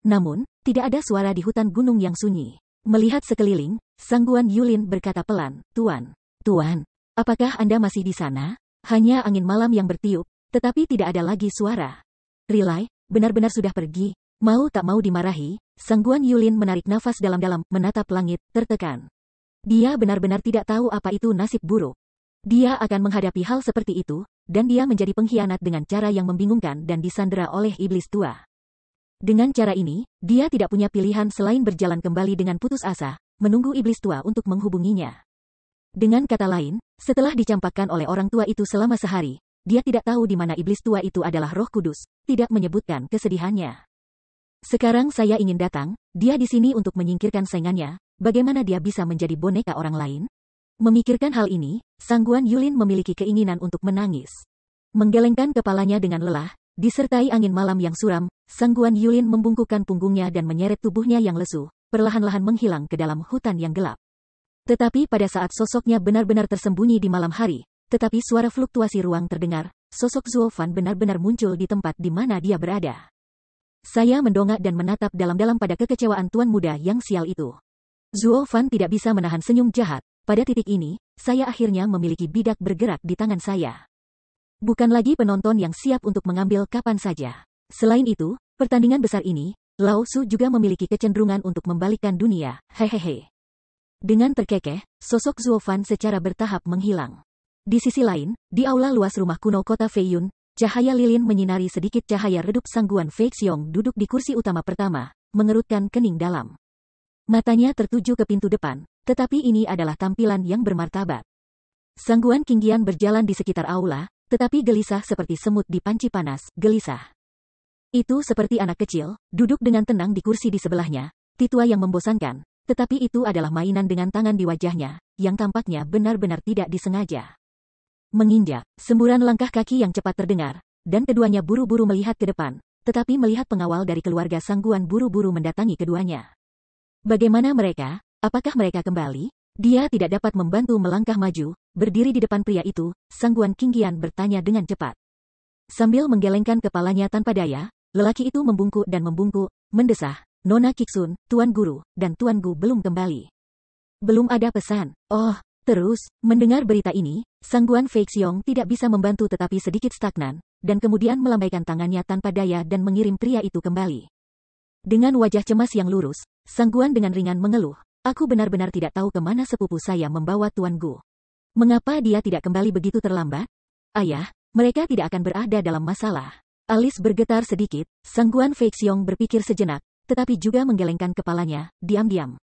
Namun, tidak ada suara di hutan gunung yang sunyi. Melihat sekeliling, Sangguan Yulin berkata pelan, Tuan, apakah Anda masih di sana? Hanya angin malam yang bertiup, tetapi tidak ada lagi suara. Rilai, benar-benar sudah pergi. Mau tak mau dimarahi, Sangguan Yulin menarik nafas dalam-dalam, menatap langit, tertekan. Dia benar-benar tidak tahu apa itu nasib buruk. Dia akan menghadapi hal seperti itu, dan dia menjadi pengkhianat dengan cara yang membingungkan dan disandera oleh iblis tua. Dengan cara ini, dia tidak punya pilihan selain berjalan kembali dengan putus asa, menunggu iblis tua untuk menghubunginya. Dengan kata lain, setelah dicampakkan oleh orang tua itu selama sehari, dia tidak tahu di mana iblis tua itu adalah Roh Kudus, tidak menyebutkan kesedihannya. Sekarang saya ingin datang, dia di sini untuk menyingkirkan saingannya, bagaimana dia bisa menjadi boneka orang lain? Memikirkan hal ini, Sangguan Yulin memiliki keinginan untuk menangis. Menggelengkan kepalanya dengan lelah, disertai angin malam yang suram, Sangguan Yulin membungkukkan punggungnya dan menyeret tubuhnya yang lesu, perlahan-lahan menghilang ke dalam hutan yang gelap. Tetapi pada saat sosoknya benar-benar tersembunyi di malam hari, tetapi suara fluktuasi ruang terdengar, sosok Zuo Fan benar-benar muncul di tempat di mana dia berada. Saya mendongak dan menatap dalam-dalam pada kekecewaan tuan muda yang sial itu. Zuo Fan tidak bisa menahan senyum jahat, pada titik ini, saya akhirnya memiliki bidak bergerak di tangan saya. Bukan lagi penonton yang siap untuk mengambil kapan saja. Selain itu, pertandingan besar ini, Lao Su juga memiliki kecenderungan untuk membalikkan dunia, hehehe. Dengan terkekeh, sosok Zuo Fan secara bertahap menghilang. Di sisi lain, di aula luas rumah kuno kota Feiyun, cahaya lilin menyinari sedikit cahaya redup Sangguan Fei Xiong duduk di kursi utama pertama, mengerutkan kening dalam. Matanya tertuju ke pintu depan, tetapi ini adalah tampilan yang bermartabat. Sangguan Qingyan berjalan di sekitar aula, tetapi gelisah seperti semut di panci panas, gelisah. Itu seperti anak kecil, duduk dengan tenang di kursi di sebelahnya, titua yang membosankan, tetapi itu adalah mainan dengan tangan di wajahnya, yang tampaknya benar-benar tidak disengaja. Menginjak, semburan langkah kaki yang cepat terdengar, dan keduanya buru-buru melihat ke depan, tetapi melihat pengawal dari keluarga Sangguan buru-buru mendatangi keduanya. Bagaimana mereka? Apakah mereka kembali? Dia tidak dapat membantu melangkah maju, berdiri di depan pria itu, Sangguan Qingyan bertanya dengan cepat. Sambil menggelengkan kepalanya tanpa daya, lelaki itu membungkuk dan membungkuk, mendesah, Nona Kiksun, Tuan Guru, dan Tuan Gu belum kembali. Belum ada pesan. Oh, terus, mendengar berita ini, Sangguan Fei Xiong tidak bisa membantu tetapi sedikit stagnan, dan kemudian melambaikan tangannya tanpa daya dan mengirim pria itu kembali. Dengan wajah cemas yang lurus, Sangguan dengan ringan mengeluh, aku benar-benar tidak tahu kemana sepupu saya membawa Tuan Gu. Mengapa dia tidak kembali begitu terlambat? Ayah, mereka tidak akan berada dalam masalah. Alis bergetar sedikit, Sangguan Fei Xiong berpikir sejenak, tetapi juga menggelengkan kepalanya, diam-diam.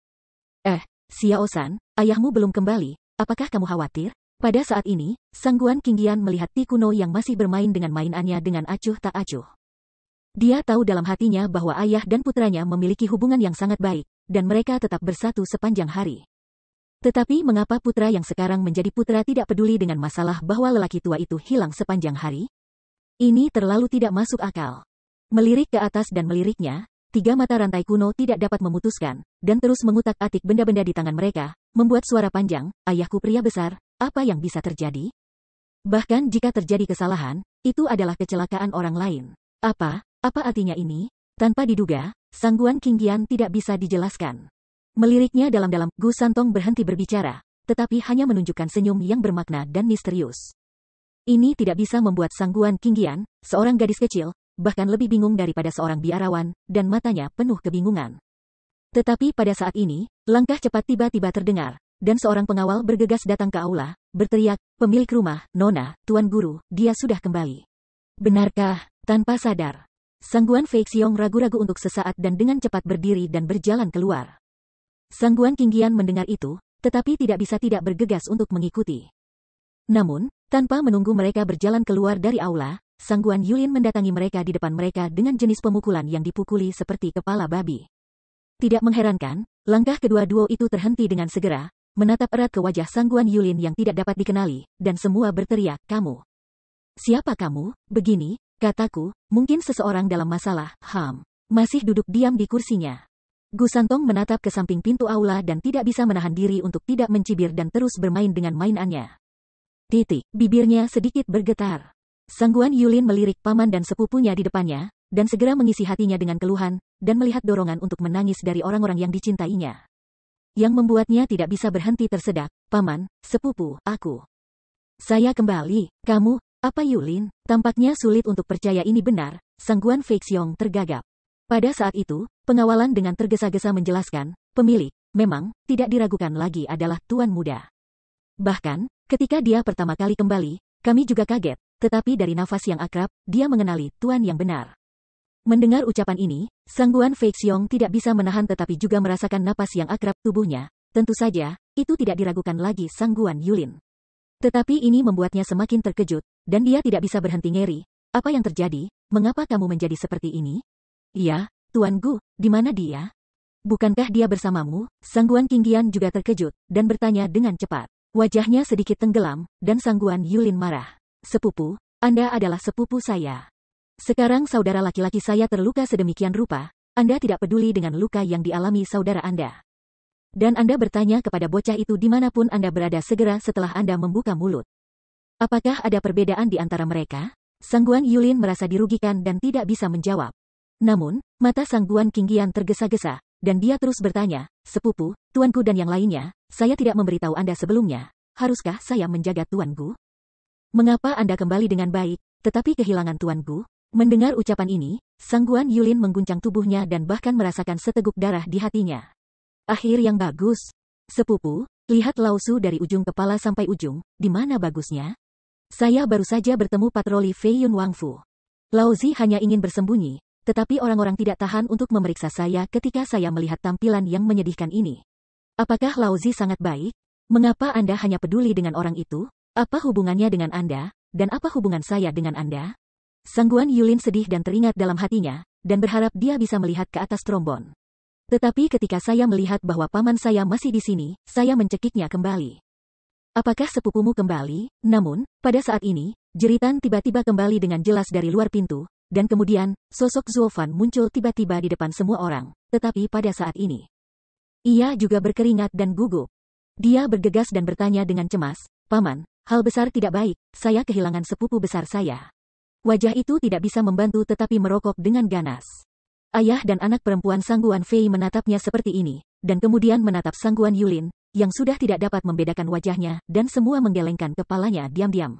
Xiao-san, ayahmu belum kembali, apakah kamu khawatir? Pada saat ini, Sangguan Qingyan melihat Ti Kuno yang masih bermain dengan mainannya dengan acuh tak acuh. Dia tahu dalam hatinya bahwa ayah dan putranya memiliki hubungan yang sangat baik, dan mereka tetap bersatu sepanjang hari. Tetapi mengapa putra yang sekarang menjadi putra tidak peduli dengan masalah bahwa lelaki tua itu hilang sepanjang hari? Ini terlalu tidak masuk akal. Melirik ke atas dan meliriknya, tiga mata rantai kuno tidak dapat memutuskan, dan terus mengutak-atik benda-benda di tangan mereka, membuat suara panjang, ayahku pria besar, apa yang bisa terjadi? Bahkan jika terjadi kesalahan, itu adalah kecelakaan orang lain. Apa artinya ini? Tanpa diduga, Sangguan Qingyan tidak bisa dijelaskan. Meliriknya dalam-dalam, Gu Santong berhenti berbicara, tetapi hanya menunjukkan senyum yang bermakna dan misterius. Ini tidak bisa membuat Sangguan Qingyan, seorang gadis kecil, bahkan lebih bingung daripada seorang biarawan, dan matanya penuh kebingungan. Tetapi pada saat ini, langkah cepat tiba-tiba terdengar, dan seorang pengawal bergegas datang ke aula, berteriak, pemilik rumah, Nona, Tuan Guru, dia sudah kembali. Benarkah? Tanpa sadar, Sangguan Fei Xiong ragu-ragu untuk sesaat dan dengan cepat berdiri dan berjalan keluar. Sangguan Qingyan mendengar itu, tetapi tidak bisa tidak bergegas untuk mengikuti. Namun, tanpa menunggu mereka berjalan keluar dari aula, Sangguan Yulin mendatangi mereka di depan mereka dengan jenis pemukulan yang dipukuli seperti kepala babi. Tidak mengherankan, langkah kedua duo itu terhenti dengan segera, menatap erat ke wajah Sangguan Yulin yang tidak dapat dikenali, dan semua berteriak, "Kamu! Siapa kamu?" "Begini," kataku, "mungkin seseorang dalam masalah." Masih duduk diam di kursinya. Gu Santong menatap ke samping pintu aula dan tidak bisa menahan diri untuk tidak mencibir dan terus bermain dengan mainannya. Bibirnya sedikit bergetar. Sangguan Yulin melirik paman dan sepupunya di depannya, dan segera mengisi hatinya dengan keluhan, dan melihat dorongan untuk menangis dari orang-orang yang dicintainya. Yang membuatnya tidak bisa berhenti tersedak, "Paman, sepupu, aku. Saya kembali, kamu, apa Yulin?" Tampaknya sulit untuk percaya ini benar, Sangguan Feixiong tergagap. Pada saat itu, pengawalan dengan tergesa-gesa menjelaskan, pemilik, memang, tidak diragukan lagi adalah tuan muda. Bahkan, ketika dia pertama kali kembali, kami juga kaget, tetapi dari nafas yang akrab, dia mengenali tuan yang benar. Mendengar ucapan ini, Sangguan Feixiong tidak bisa menahan tetapi juga merasakan napas yang akrab tubuhnya. Tentu saja, itu tidak diragukan lagi Sangguan Yulin. Tetapi ini membuatnya semakin terkejut, dan dia tidak bisa berhenti ngeri. "Apa yang terjadi? Mengapa kamu menjadi seperti ini?" "Ya, Tuan Gu, di mana dia? Bukankah dia bersamamu?" Sangguan Qingqian juga terkejut, dan bertanya dengan cepat. Wajahnya sedikit tenggelam, dan Sangguan Yulin marah. "Sepupu, Anda adalah sepupu saya. Sekarang saudara laki-laki saya terluka sedemikian rupa, Anda tidak peduli dengan luka yang dialami saudara Anda. Dan Anda bertanya kepada bocah itu dimanapun Anda berada segera setelah Anda membuka mulut. Apakah ada perbedaan di antara mereka?" Sangguan Yulin merasa dirugikan dan tidak bisa menjawab. Namun, mata Sangguan Qingqian tergesa-gesa, dan dia terus bertanya, "Sepupu, tuanku dan yang lainnya, saya tidak memberitahu Anda sebelumnya. Haruskah saya menjaga tuanku? Mengapa Anda kembali dengan baik, tetapi kehilangan tuanku?" Mendengar ucapan ini, Sangguan Yulin mengguncang tubuhnya dan bahkan merasakan seteguk darah di hatinya. Akhir yang bagus. "Sepupu, lihat Lausu dari ujung kepala sampai ujung, di mana bagusnya? Saya baru saja bertemu patroli Fei Yun Wangfu. Lauzi hanya ingin bersembunyi, tetapi orang-orang tidak tahan untuk memeriksa saya ketika saya melihat tampilan yang menyedihkan ini. Apakah Lauzi sangat baik? Mengapa Anda hanya peduli dengan orang itu? Apa hubungannya dengan Anda, dan apa hubungan saya dengan Anda?" Sangguan Yulin sedih dan teringat dalam hatinya, dan berharap dia bisa melihat ke atas trombon. "Tetapi ketika saya melihat bahwa paman saya masih di sini, saya mencekiknya kembali." "Apakah sepupumu kembali?" Namun, pada saat ini, jeritan tiba-tiba kembali dengan jelas dari luar pintu, dan kemudian, sosok Zuofan muncul tiba-tiba di depan semua orang, tetapi pada saat ini, ia juga berkeringat dan gugup. Dia bergegas dan bertanya dengan cemas, "Paman, hal besar tidak baik, saya kehilangan sepupu besar saya." Wajah itu tidak bisa membantu tetapi merokok dengan ganas. Ayah dan anak perempuan Sangguan Fei menatapnya seperti ini, dan kemudian menatap Sangguan Yulin, yang sudah tidak dapat membedakan wajahnya, dan semua menggelengkan kepalanya diam-diam.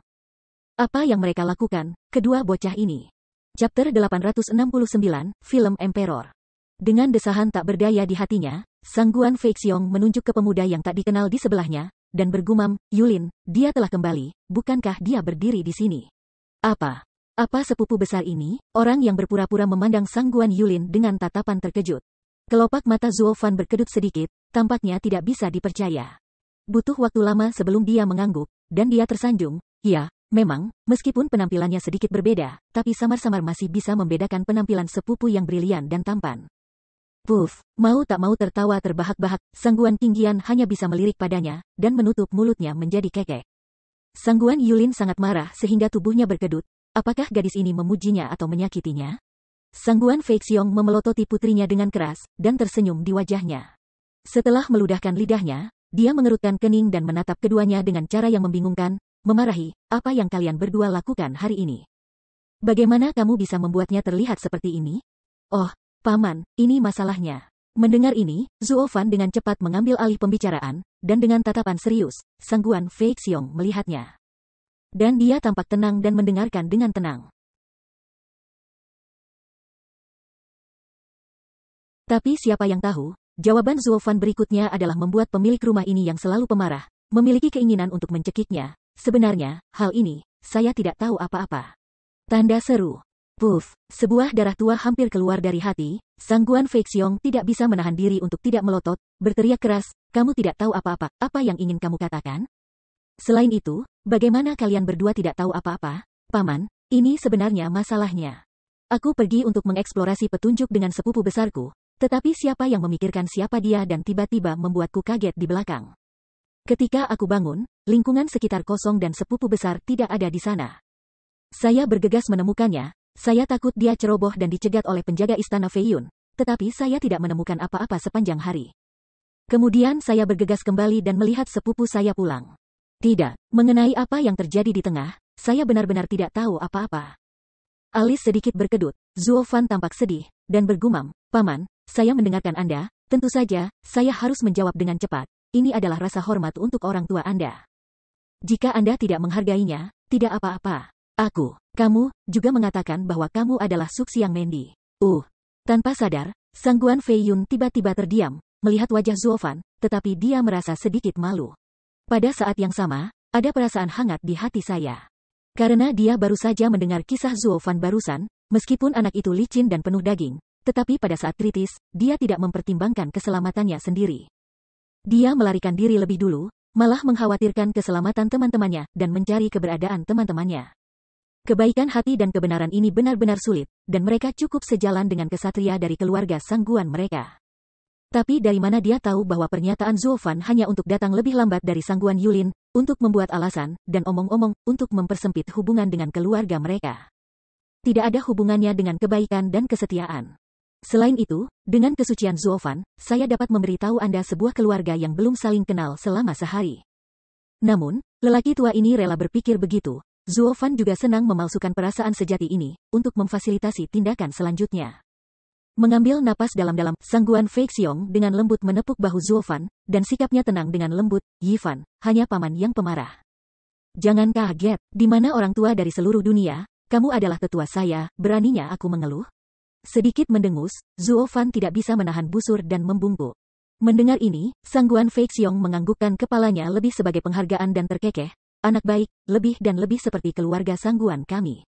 Apa yang mereka lakukan, kedua bocah ini? Chapter 869, Film Emperor. Dengan desahan tak berdaya di hatinya, Sangguan Feixiong menunjuk ke pemuda yang tak dikenal di sebelahnya, dan bergumam, "Yulin, dia telah kembali, bukankah dia berdiri di sini?" Apa sepupu besar ini?" Orang yang berpura-pura memandang Sangguan Yulin dengan tatapan terkejut. Kelopak mata Zuofan berkedut sedikit, tampaknya tidak bisa dipercaya. Butuh waktu lama sebelum dia mengangguk, dan dia tersanjung. "Ya, memang, meskipun penampilannya sedikit berbeda, tapi samar-samar masih bisa membedakan penampilan sepupu yang brilian dan tampan." Puff, mau tak mau tertawa terbahak-bahak, Sangguan Qingqian hanya bisa melirik padanya, dan menutup mulutnya menjadi kekek. Sangguan Yulin sangat marah sehingga tubuhnya berkedut. Apakah gadis ini memujinya atau menyakitinya? Sangguan Feixiong memelototi putrinya dengan keras, dan tersenyum di wajahnya. Setelah meludahkan lidahnya, dia mengerutkan kening dan menatap keduanya dengan cara yang membingungkan, memarahi, "Apa yang kalian berdua lakukan hari ini? Bagaimana kamu bisa membuatnya terlihat seperti ini?" "Oh, Paman, ini masalahnya." Mendengar ini, Zuofan dengan cepat mengambil alih pembicaraan, dan dengan tatapan serius, Sangguan Feixiong melihatnya. Dan dia tampak tenang dan mendengarkan dengan tenang. Tapi siapa yang tahu, jawaban Zuofan berikutnya adalah membuat pemilik rumah ini yang selalu pemarah, memiliki keinginan untuk mencekiknya. "Sebenarnya, hal ini, saya tidak tahu apa-apa." Tanda seru. Puff, sebuah darah tua hampir keluar dari hati, Sang Guan Feixiong tidak bisa menahan diri untuk tidak melotot, berteriak keras, kamu tidak tahu apa-apa, apa yang ingin kamu katakan? Selain itu, bagaimana kalian berdua tidak tahu apa-apa? Paman, ini sebenarnya masalahnya. Aku pergi untuk mengeksplorasi petunjuk dengan sepupu besarku, tetapi siapa yang memikirkan siapa dia dan tiba-tiba membuatku kaget di belakang. Ketika aku bangun, lingkungan sekitar kosong dan sepupu besar tidak ada di sana. Saya bergegas menemukannya, saya takut dia ceroboh dan dicegat oleh penjaga istana Feiyun, tetapi saya tidak menemukan apa-apa sepanjang hari. Kemudian saya bergegas kembali dan melihat sepupu saya pulang. Tidak, mengenai apa yang terjadi di tengah, saya benar-benar tidak tahu apa-apa. Alis sedikit berkedut, Zuo Fan tampak sedih, dan bergumam, Paman, saya mendengarkan Anda, tentu saja, saya harus menjawab dengan cepat, ini adalah rasa hormat untuk orang tua Anda. Jika Anda tidak menghargainya, tidak apa-apa. Kamu, juga mengatakan bahwa kamu adalah Suxiang Mendi. Tanpa sadar, Sang Guan Feiyun tiba-tiba terdiam, melihat wajah Zuo Fan, tetapi dia merasa sedikit malu. Pada saat yang sama, ada perasaan hangat di hati saya. Karena dia baru saja mendengar kisah Zuo Fan barusan, meskipun anak itu licin dan penuh daging, tetapi pada saat kritis, dia tidak mempertimbangkan keselamatannya sendiri. Dia melarikan diri lebih dulu, malah mengkhawatirkan keselamatan teman-temannya dan mencari keberadaan teman-temannya. Kebaikan hati dan kebenaran ini benar-benar sulit, dan mereka cukup sejalan dengan kesatria dari keluarga Sang Guan mereka. Tapi dari mana dia tahu bahwa pernyataan Zuo Fan hanya untuk datang lebih lambat dari Sang Guan Yulin, untuk membuat alasan, dan omong-omong, untuk mempersempit hubungan dengan keluarga mereka. Tidak ada hubungannya dengan kebaikan dan kesetiaan. Selain itu, dengan kesucian Zuo Fan, saya dapat memberitahu Anda sebuah keluarga yang belum saling kenal selama sehari. Namun, lelaki tua ini rela berpikir begitu. Zuo Fan juga senang memalsukan perasaan sejati ini, untuk memfasilitasi tindakan selanjutnya. Mengambil napas dalam-dalam, Sang Guan Feixiong dengan lembut menepuk bahu Zuo Fan, dan sikapnya tenang dengan lembut, Yi Fan, hanya paman yang pemarah. Jangan kaget, di mana orang tua dari seluruh dunia, kamu adalah tetua saya, beraninya aku mengeluh? Sedikit mendengus, Zuo Fan tidak bisa menahan busur dan membungkuk. Mendengar ini, Sang Guan Feixiong menganggukkan kepalanya lebih sebagai penghargaan dan terkekeh, anak baik, lebih dan lebih seperti keluarga Sang Guan kami.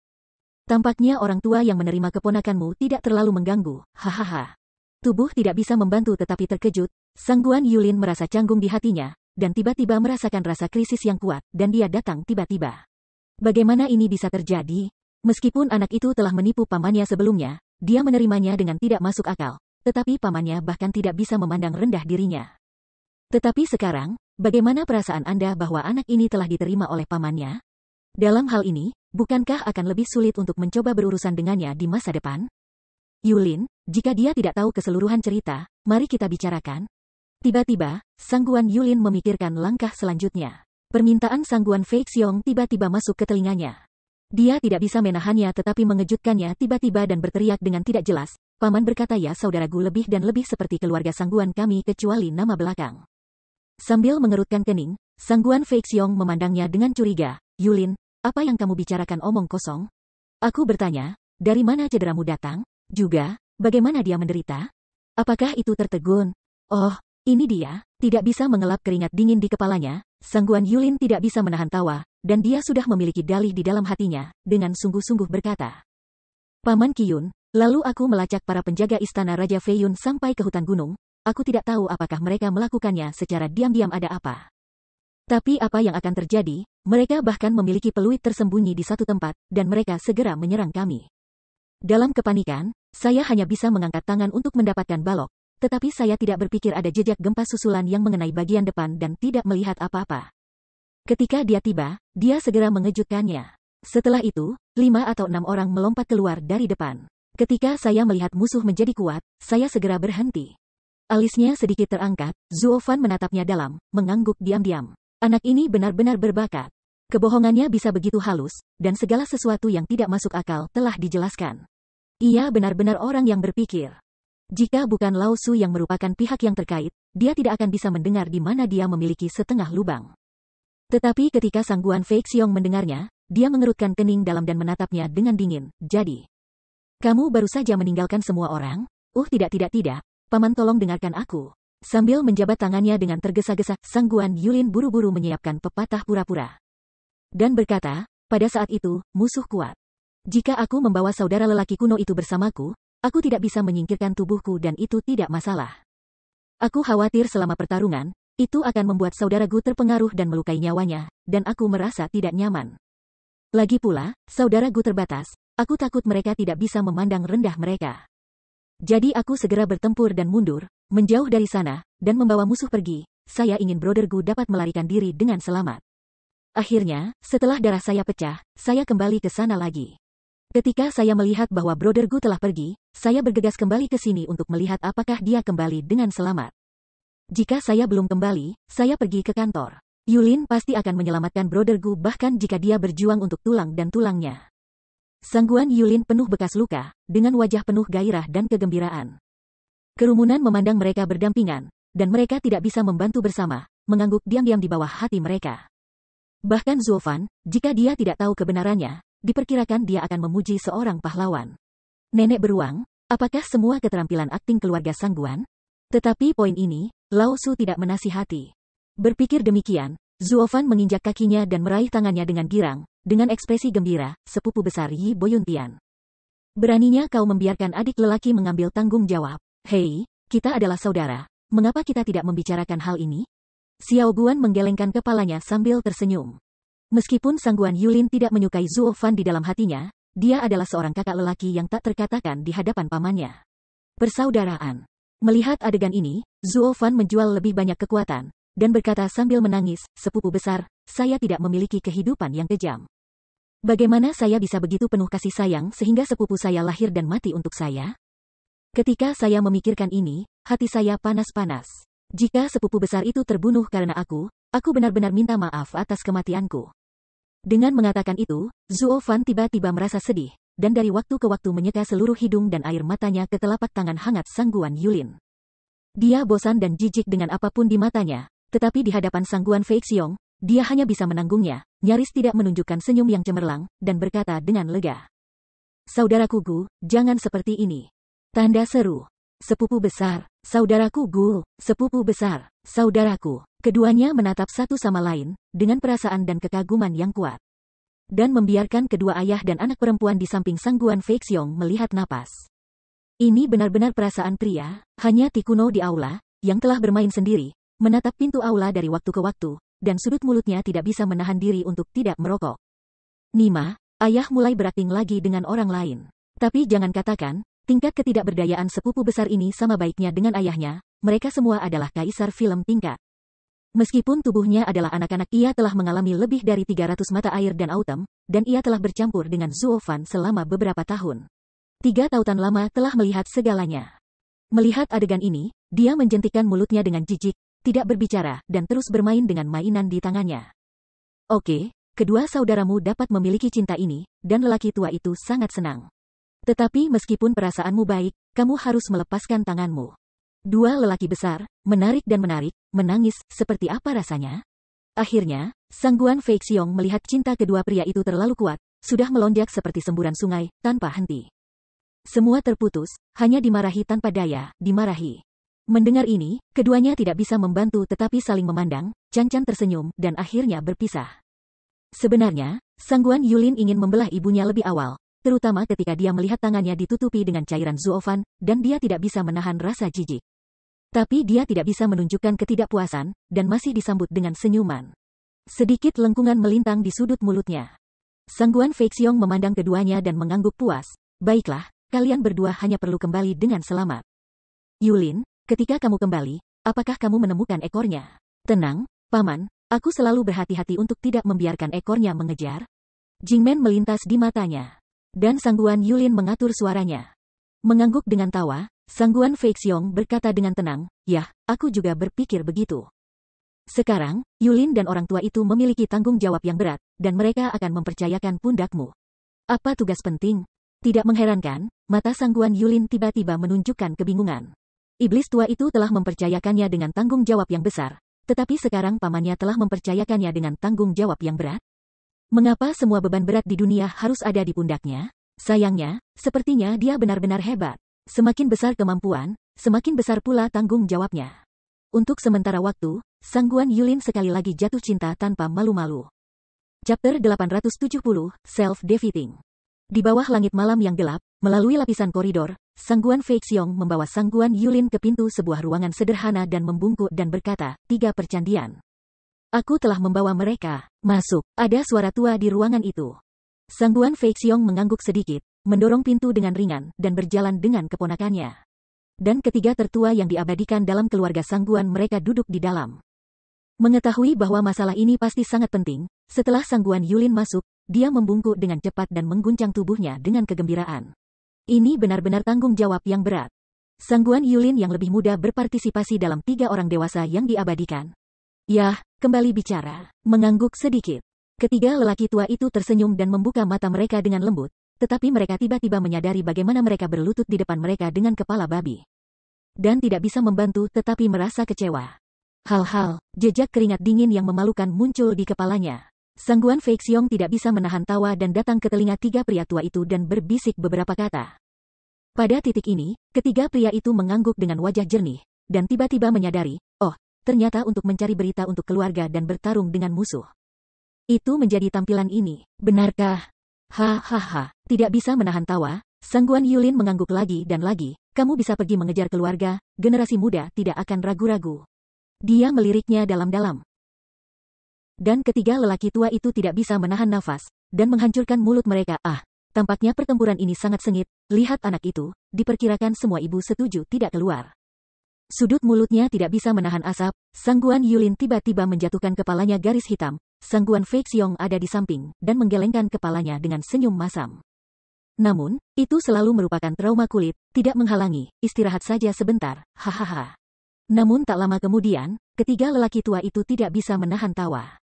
Tampaknya orang tua yang menerima keponakanmu tidak terlalu mengganggu, hahaha. Tubuh tidak bisa membantu tetapi terkejut, Sang Guan Yulin merasa canggung di hatinya, dan tiba-tiba merasakan rasa krisis yang kuat, dan dia datang tiba-tiba. Bagaimana ini bisa terjadi? Meskipun anak itu telah menipu pamannya sebelumnya, dia menerimanya dengan tidak masuk akal, tetapi pamannya bahkan tidak bisa memandang rendah dirinya. Tetapi sekarang, bagaimana perasaan Anda bahwa anak ini telah diterima oleh pamannya? Dalam hal ini, bukankah akan lebih sulit untuk mencoba berurusan dengannya di masa depan? Yulin, jika dia tidak tahu keseluruhan cerita, mari kita bicarakan. Tiba-tiba, Sang Guan Yulin memikirkan langkah selanjutnya. Permintaan Sang Guan Feixiong tiba-tiba masuk ke telinganya. Dia tidak bisa menahannya tetapi mengejutkannya tiba-tiba dan berteriak dengan tidak jelas, Paman berkata ya saudaraku lebih dan lebih seperti keluarga Sang Guan kami kecuali nama belakang. Sambil mengerutkan kening, Sang Guan Feixiong memandangnya dengan curiga, Yulin, apa yang kamu bicarakan omong kosong? Aku bertanya, dari mana cederamu datang? Juga, bagaimana dia menderita? Apakah itu tertegun? Oh, ini dia, tidak bisa mengelap keringat dingin di kepalanya, Sang Guan Yulin tidak bisa menahan tawa, dan dia sudah memiliki dalih di dalam hatinya, dengan sungguh-sungguh berkata. Paman Qiyun, lalu aku melacak para penjaga istana Raja Feiyun sampai ke hutan gunung, aku tidak tahu apakah mereka melakukannya secara diam-diam ada apa. Tapi apa yang akan terjadi, mereka bahkan memiliki peluit tersembunyi di satu tempat, dan mereka segera menyerang kami. Dalam kepanikan, saya hanya bisa mengangkat tangan untuk mendapatkan balok, tetapi saya tidak berpikir ada jejak gempa susulan yang mengenai bagian depan dan tidak melihat apa-apa. Ketika dia tiba, dia segera mengejutkannya. Setelah itu, 5 atau 6 orang melompat keluar dari depan. Ketika saya melihat musuh menjadi kuat, saya segera berhenti. Alisnya sedikit terangkat, Zuo Fan menatapnya dalam, mengangguk diam-diam. Anak ini benar-benar berbakat. Kebohongannya bisa begitu halus, dan segala sesuatu yang tidak masuk akal telah dijelaskan. Ia benar-benar orang yang berpikir. Jika bukan Lao Su yang merupakan pihak yang terkait, dia tidak akan bisa mendengar di mana dia memiliki setengah lubang. Tetapi ketika Sang Guan Feixiong mendengarnya, dia mengerutkan kening dalam dan menatapnya dengan dingin. Jadi, kamu baru saja meninggalkan semua orang? Tidak, Paman tolong dengarkan aku. Sambil menjabat tangannya dengan tergesa-gesa, Sang Guan Yulin buru-buru menyiapkan pepatah pura-pura. Dan berkata, pada saat itu, musuh kuat. Jika aku membawa saudara lelaki kuno itu bersamaku, aku tidak bisa menyingkirkan tubuhku dan itu tidak masalah. Aku khawatir selama pertarungan, itu akan membuat saudaraku terpengaruh dan melukai nyawanya, dan aku merasa tidak nyaman. Lagi pula, saudaraku terbatas, aku takut mereka tidak bisa memandang rendah mereka. Jadi aku segera bertempur dan mundur, menjauh dari sana, dan membawa musuh pergi. Saya ingin brotherku dapat melarikan diri dengan selamat. Akhirnya, setelah darah saya pecah, saya kembali ke sana lagi. Ketika saya melihat bahwa brotherku telah pergi, saya bergegas kembali ke sini untuk melihat apakah dia kembali dengan selamat. Jika saya belum kembali, saya pergi ke kantor. Yulin pasti akan menyelamatkan brotherku bahkan jika dia berjuang untuk tulang dan tulangnya. Sangguan Yulin penuh bekas luka, dengan wajah penuh gairah dan kegembiraan. Kerumunan memandang mereka berdampingan, dan mereka tidak bisa membantu bersama, mengangguk diam-diam di bawah hati mereka. Bahkan Zuofan, jika dia tidak tahu kebenarannya, diperkirakan dia akan memuji seorang pahlawan. Nenek beruang, apakah semua keterampilan akting keluarga Sangguan? Tetapi poin ini, Lao Su tidak menasihati. Berpikir demikian, Zuofan menginjak kakinya dan meraih tangannya dengan girang, dengan ekspresi gembira, sepupu besar Yi Boyuntian. Beraninya kau membiarkan adik lelaki mengambil tanggung jawab. Hei, kita adalah saudara, mengapa kita tidak membicarakan hal ini? Xiao Guan menggelengkan kepalanya sambil tersenyum. Meskipun Sangguan Yulin tidak menyukai Zuofan di dalam hatinya, dia adalah seorang kakak lelaki yang tak terkatakan di hadapan pamannya. Persaudaraan. Melihat adegan ini, Zuofan menjual lebih banyak kekuatan, dan berkata sambil menangis, sepupu besar, saya tidak memiliki kehidupan yang kejam. Bagaimana saya bisa begitu penuh kasih sayang sehingga sepupu saya lahir dan mati untuk saya? Ketika saya memikirkan ini, hati saya panas-panas. Jika sepupu besar itu terbunuh karena aku benar-benar minta maaf atas kematianku. Dengan mengatakan itu, Zuofan tiba-tiba merasa sedih, dan dari waktu ke waktu menyeka seluruh hidung dan air matanya ke telapak tangan hangat Sangguan Yulin. Dia bosan dan jijik dengan apapun di matanya, tetapi di hadapan Sangguan Feixiong, dia hanya bisa menanggungnya, nyaris tidak menunjukkan senyum yang cemerlang, dan berkata dengan lega. Saudaraku Gu, jangan seperti ini. Tanda seru. Sepupu besar, saudaraku Gu, sepupu besar, saudaraku. Keduanya menatap satu sama lain, dengan perasaan dan kekaguman yang kuat. Dan membiarkan kedua ayah dan anak perempuan di samping Sangguan Feixiong melihat napas. Ini benar-benar perasaan pria, hanya Tikuno di aula, yang telah bermain sendiri, menatap pintu aula dari waktu ke waktu, dan sudut mulutnya tidak bisa menahan diri untuk tidak merokok. Nima, ayah mulai berakting lagi dengan orang lain. Tapi jangan katakan, tingkat ketidakberdayaan sepupu besar ini sama baiknya dengan ayahnya, mereka semua adalah kaisar film tingkat. Meskipun tubuhnya adalah anak-anak, ia telah mengalami lebih dari 300 mata air dan autumn, dan ia telah bercampur dengan Zuofan selama beberapa tahun. 3 tautan lama telah melihat segalanya. Melihat adegan ini, dia menjentikkan mulutnya dengan jijik, tidak berbicara, dan terus bermain dengan mainan di tangannya. Oke, kedua saudaramu dapat memiliki cinta ini, dan lelaki tua itu sangat senang. Tetapi meskipun perasaanmu baik, kamu harus melepaskan tanganmu. Dua lelaki besar, menarik dan menarik, menangis, seperti apa rasanya? Akhirnya, Sangguan Feixiong melihat cinta kedua pria itu terlalu kuat, sudah melonjak seperti semburan sungai, tanpa henti. Semua terputus, hanya dimarahi tanpa daya, dimarahi. Mendengar ini, keduanya tidak bisa membantu tetapi saling memandang, Can-Can tersenyum, dan akhirnya berpisah. Sebenarnya, Sangguan Yulin ingin membelah ibunya lebih awal, terutama ketika dia melihat tangannya ditutupi dengan cairan Zuofan, dan dia tidak bisa menahan rasa jijik. Tapi dia tidak bisa menunjukkan ketidakpuasan, dan masih disambut dengan senyuman. Sedikit lengkungan melintang di sudut mulutnya. Sangguan Feixiong memandang keduanya dan mengangguk puas. Baiklah, kalian berdua hanya perlu kembali dengan selamat. Yulin, ketika kamu kembali, apakah kamu menemukan ekornya? Tenang, Paman, aku selalu berhati-hati untuk tidak membiarkan ekornya mengejar. Jingmen melintas di matanya. Dan Sangguan Yulin mengatur suaranya. Mengangguk dengan tawa, Sangguan Feixiong berkata dengan tenang, "Yah, aku juga berpikir begitu." Sekarang, Yulin dan orang tua itu memiliki tanggung jawab yang berat, dan mereka akan mempercayakan pundakmu. Apa tugas penting? Tidak mengherankan, mata Sangguan Yulin tiba-tiba menunjukkan kebingungan. Iblis tua itu telah mempercayakannya dengan tanggung jawab yang besar, tetapi sekarang pamannya telah mempercayakannya dengan tanggung jawab yang berat. Mengapa semua beban berat di dunia harus ada di pundaknya? Sayangnya, sepertinya dia benar-benar hebat. Semakin besar kemampuan, semakin besar pula tanggung jawabnya. Untuk sementara waktu, Sangguan Yulin sekali lagi jatuh cinta tanpa malu-malu. Chapter 870, Self-Defeating. Di bawah langit malam yang gelap, melalui lapisan koridor, Sangguan Fei Xiong membawa Sangguan Yulin ke pintu sebuah ruangan sederhana dan membungkuk dan berkata, 3 percandian. Aku telah membawa mereka. Masuk. Ada suara tua di ruangan itu. Sangguan Fei Xiong mengangguk sedikit, mendorong pintu dengan ringan, dan berjalan dengan keponakannya. Dan ketiga tertua yang diabadikan dalam keluarga Sangguan mereka duduk di dalam. Mengetahui bahwa masalah ini pasti sangat penting, setelah Sangguan Yulin masuk, dia membungkuk dengan cepat dan mengguncang tubuhnya dengan kegembiraan. Ini benar-benar tanggung jawab yang berat. Sangguan Yulin yang lebih muda berpartisipasi dalam 3 orang dewasa yang diabadikan. Yah, kembali bicara. Mengangguk sedikit. Ketiga lelaki tua itu tersenyum dan membuka mata mereka dengan lembut, tetapi mereka tiba-tiba menyadari bagaimana mereka berlutut di depan mereka dengan kepala babi. Dan tidak bisa membantu tetapi merasa kecewa. Hal-hal, jejak keringat dingin yang memalukan muncul di kepalanya. Sangguan Fei Xiong tidak bisa menahan tawa dan datang ke telinga 3 pria tua itu dan berbisik beberapa kata. Pada titik ini, ketiga pria itu mengangguk dengan wajah jernih, dan tiba-tiba menyadari, oh, ternyata untuk mencari berita untuk keluarga dan bertarung dengan musuh. Itu menjadi tampilan ini, benarkah? Hahaha, tidak bisa menahan tawa, Sangguan Yulin mengangguk lagi dan lagi, kamu bisa pergi mengejar keluarga, generasi muda tidak akan ragu-ragu. Dia meliriknya dalam-dalam. Dan ketiga lelaki tua itu tidak bisa menahan nafas, dan menghancurkan mulut mereka. Tampaknya pertempuran ini sangat sengit, lihat anak itu, diperkirakan semua ibu setuju tidak keluar. Sudut mulutnya tidak bisa menahan asap, Sangguan Yulin tiba-tiba menjatuhkan kepalanya garis hitam, Sangguan Fei Xiong ada di samping, dan menggelengkan kepalanya dengan senyum masam. Namun, itu selalu merupakan trauma kulit, tidak menghalangi, istirahat saja sebentar, hahaha. Namun tak lama kemudian, ketiga lelaki tua itu tidak bisa menahan tawa.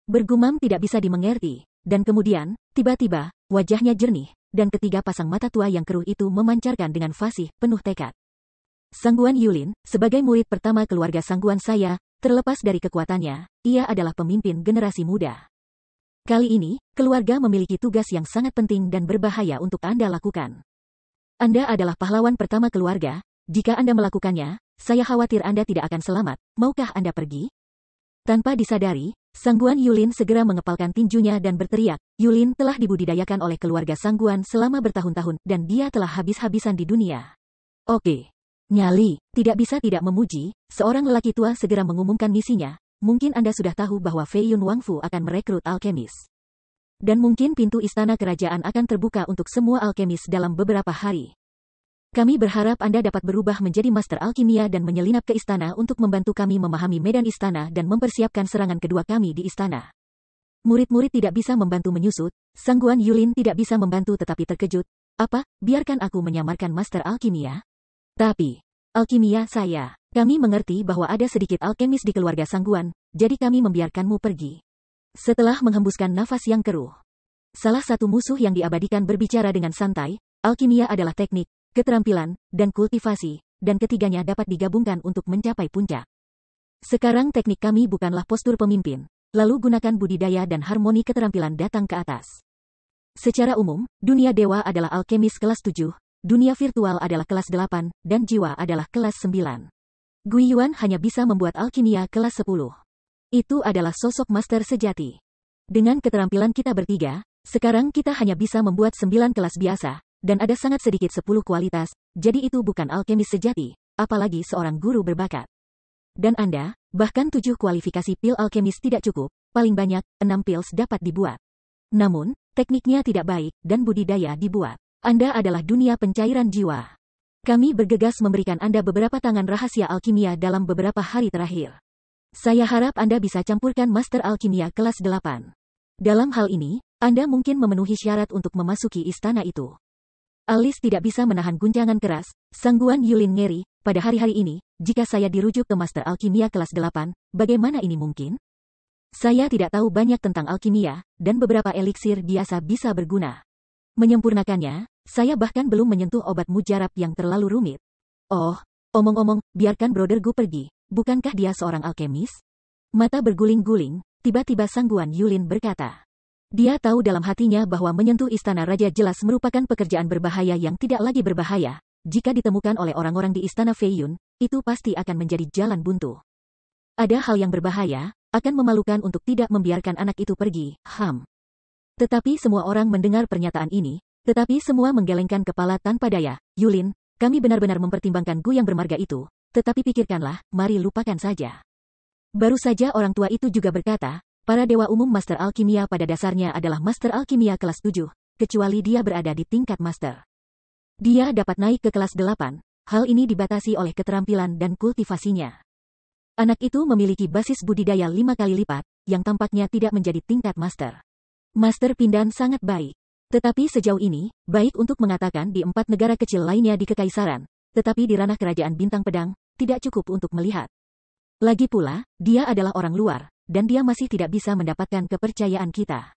Bergumam tidak bisa dimengerti, dan kemudian, tiba-tiba, wajahnya jernih, dan ketiga pasang mata tua yang keruh itu memancarkan dengan fasih, penuh tekad. Sangguan Yulin, sebagai murid pertama keluarga Sangguan saya, terlepas dari kekuatannya, ia adalah pemimpin generasi muda. Kali ini, keluarga memiliki tugas yang sangat penting dan berbahaya untuk Anda lakukan. Anda adalah pahlawan pertama keluarga, jika Anda melakukannya, saya khawatir Anda tidak akan selamat, maukah Anda pergi? Tanpa disadari, Sangguan Yulin segera mengepalkan tinjunya dan berteriak, Yulin telah dibudidayakan oleh keluarga Sangguan selama bertahun-tahun dan dia telah habis-habisan di dunia. Oke. Nyali, tidak bisa tidak memuji, seorang lelaki tua segera mengumumkan misinya, mungkin Anda sudah tahu bahwa Fei Yun Wangfu akan merekrut alkemis. Dan mungkin pintu istana kerajaan akan terbuka untuk semua alkemis dalam beberapa hari. Kami berharap Anda dapat berubah menjadi master alkimia dan menyelinap ke istana untuk membantu kami memahami medan istana dan mempersiapkan serangan kedua kami di istana. Murid-murid tidak bisa membantu menyusut, Sangguan Yulin tidak bisa membantu tetapi terkejut. Apa, biarkan aku menyamarkan master alkimia? Tapi, alkimia saya. Kami mengerti bahwa ada sedikit alkemis di keluarga Sangguan, jadi kami membiarkanmu pergi. Setelah menghembuskan nafas yang keruh. Salah satu musuh yang diabadikan berbicara dengan santai, alkimia adalah teknik, keterampilan, dan kultivasi, dan ketiganya dapat digabungkan untuk mencapai puncak. Sekarang teknik kami bukanlah postur pemimpin, lalu gunakan budidaya dan harmoni keterampilan datang ke atas. Secara umum, dunia dewa adalah alkemis kelas 7, dunia virtual adalah kelas 8, dan jiwa adalah kelas 9. Gui Yuan hanya bisa membuat alkimia kelas 10. Itu adalah sosok master sejati. Dengan keterampilan kita bertiga, sekarang kita hanya bisa membuat 9 kelas biasa, dan ada sangat sedikit 10 kualitas, jadi itu bukan alkemis sejati, apalagi seorang guru berbakat. Dan Anda, bahkan 7 kualifikasi pil alkemis tidak cukup, paling banyak, 6 pils dapat dibuat. Namun, tekniknya tidak baik, dan budidaya dibuat. Anda adalah dunia pencairan jiwa. Kami bergegas memberikan Anda beberapa tangan rahasia alkimia dalam beberapa hari terakhir. Saya harap Anda bisa campurkan master alkimia kelas 8. Dalam hal ini, Anda mungkin memenuhi syarat untuk memasuki istana itu. Alis tidak bisa menahan guncangan keras, Sangguan Yulin ngeri, pada hari-hari ini, jika saya dirujuk ke master alkimia kelas 8, bagaimana ini mungkin? Saya tidak tahu banyak tentang alkimia, dan beberapa eliksir biasa bisa berguna. Menyempurnakannya, saya bahkan belum menyentuh obat mujarab yang terlalu rumit. Oh, omong-omong, biarkan brotherku pergi, bukankah dia seorang alkemis? Mata berguling-guling, tiba-tiba Sangguan Yulin berkata. Dia tahu dalam hatinya bahwa menyentuh istana raja jelas merupakan pekerjaan berbahaya yang tidak lagi berbahaya. Jika ditemukan oleh orang-orang di istana Fei Yun, itu pasti akan menjadi jalan buntu. Ada hal yang berbahaya, akan memalukan untuk tidak membiarkan anak itu pergi, Tetapi semua orang mendengar pernyataan ini, Tetapi semua menggelengkan kepala tanpa daya. Yulin, kami benar-benar mempertimbangkan Gu yang bermarga itu, tetapi pikirkanlah, mari lupakan saja. Baru saja orang tua itu juga berkata, para dewa umum Master Alkimia pada dasarnya adalah Master Alkimia kelas 7, kecuali dia berada di tingkat Master. Dia dapat naik ke kelas 8, hal ini dibatasi oleh keterampilan dan kultivasinya. Anak itu memiliki basis budidaya 5 kali lipat, yang tampaknya tidak menjadi tingkat Master. Master Pindan sangat baik. Tetapi sejauh ini, baik untuk mengatakan di 4 negara kecil lainnya di Kekaisaran, tetapi di ranah kerajaan Bintang Pedang, tidak cukup untuk melihat. Lagi pula, dia adalah orang luar, dan dia masih tidak bisa mendapatkan kepercayaan kita.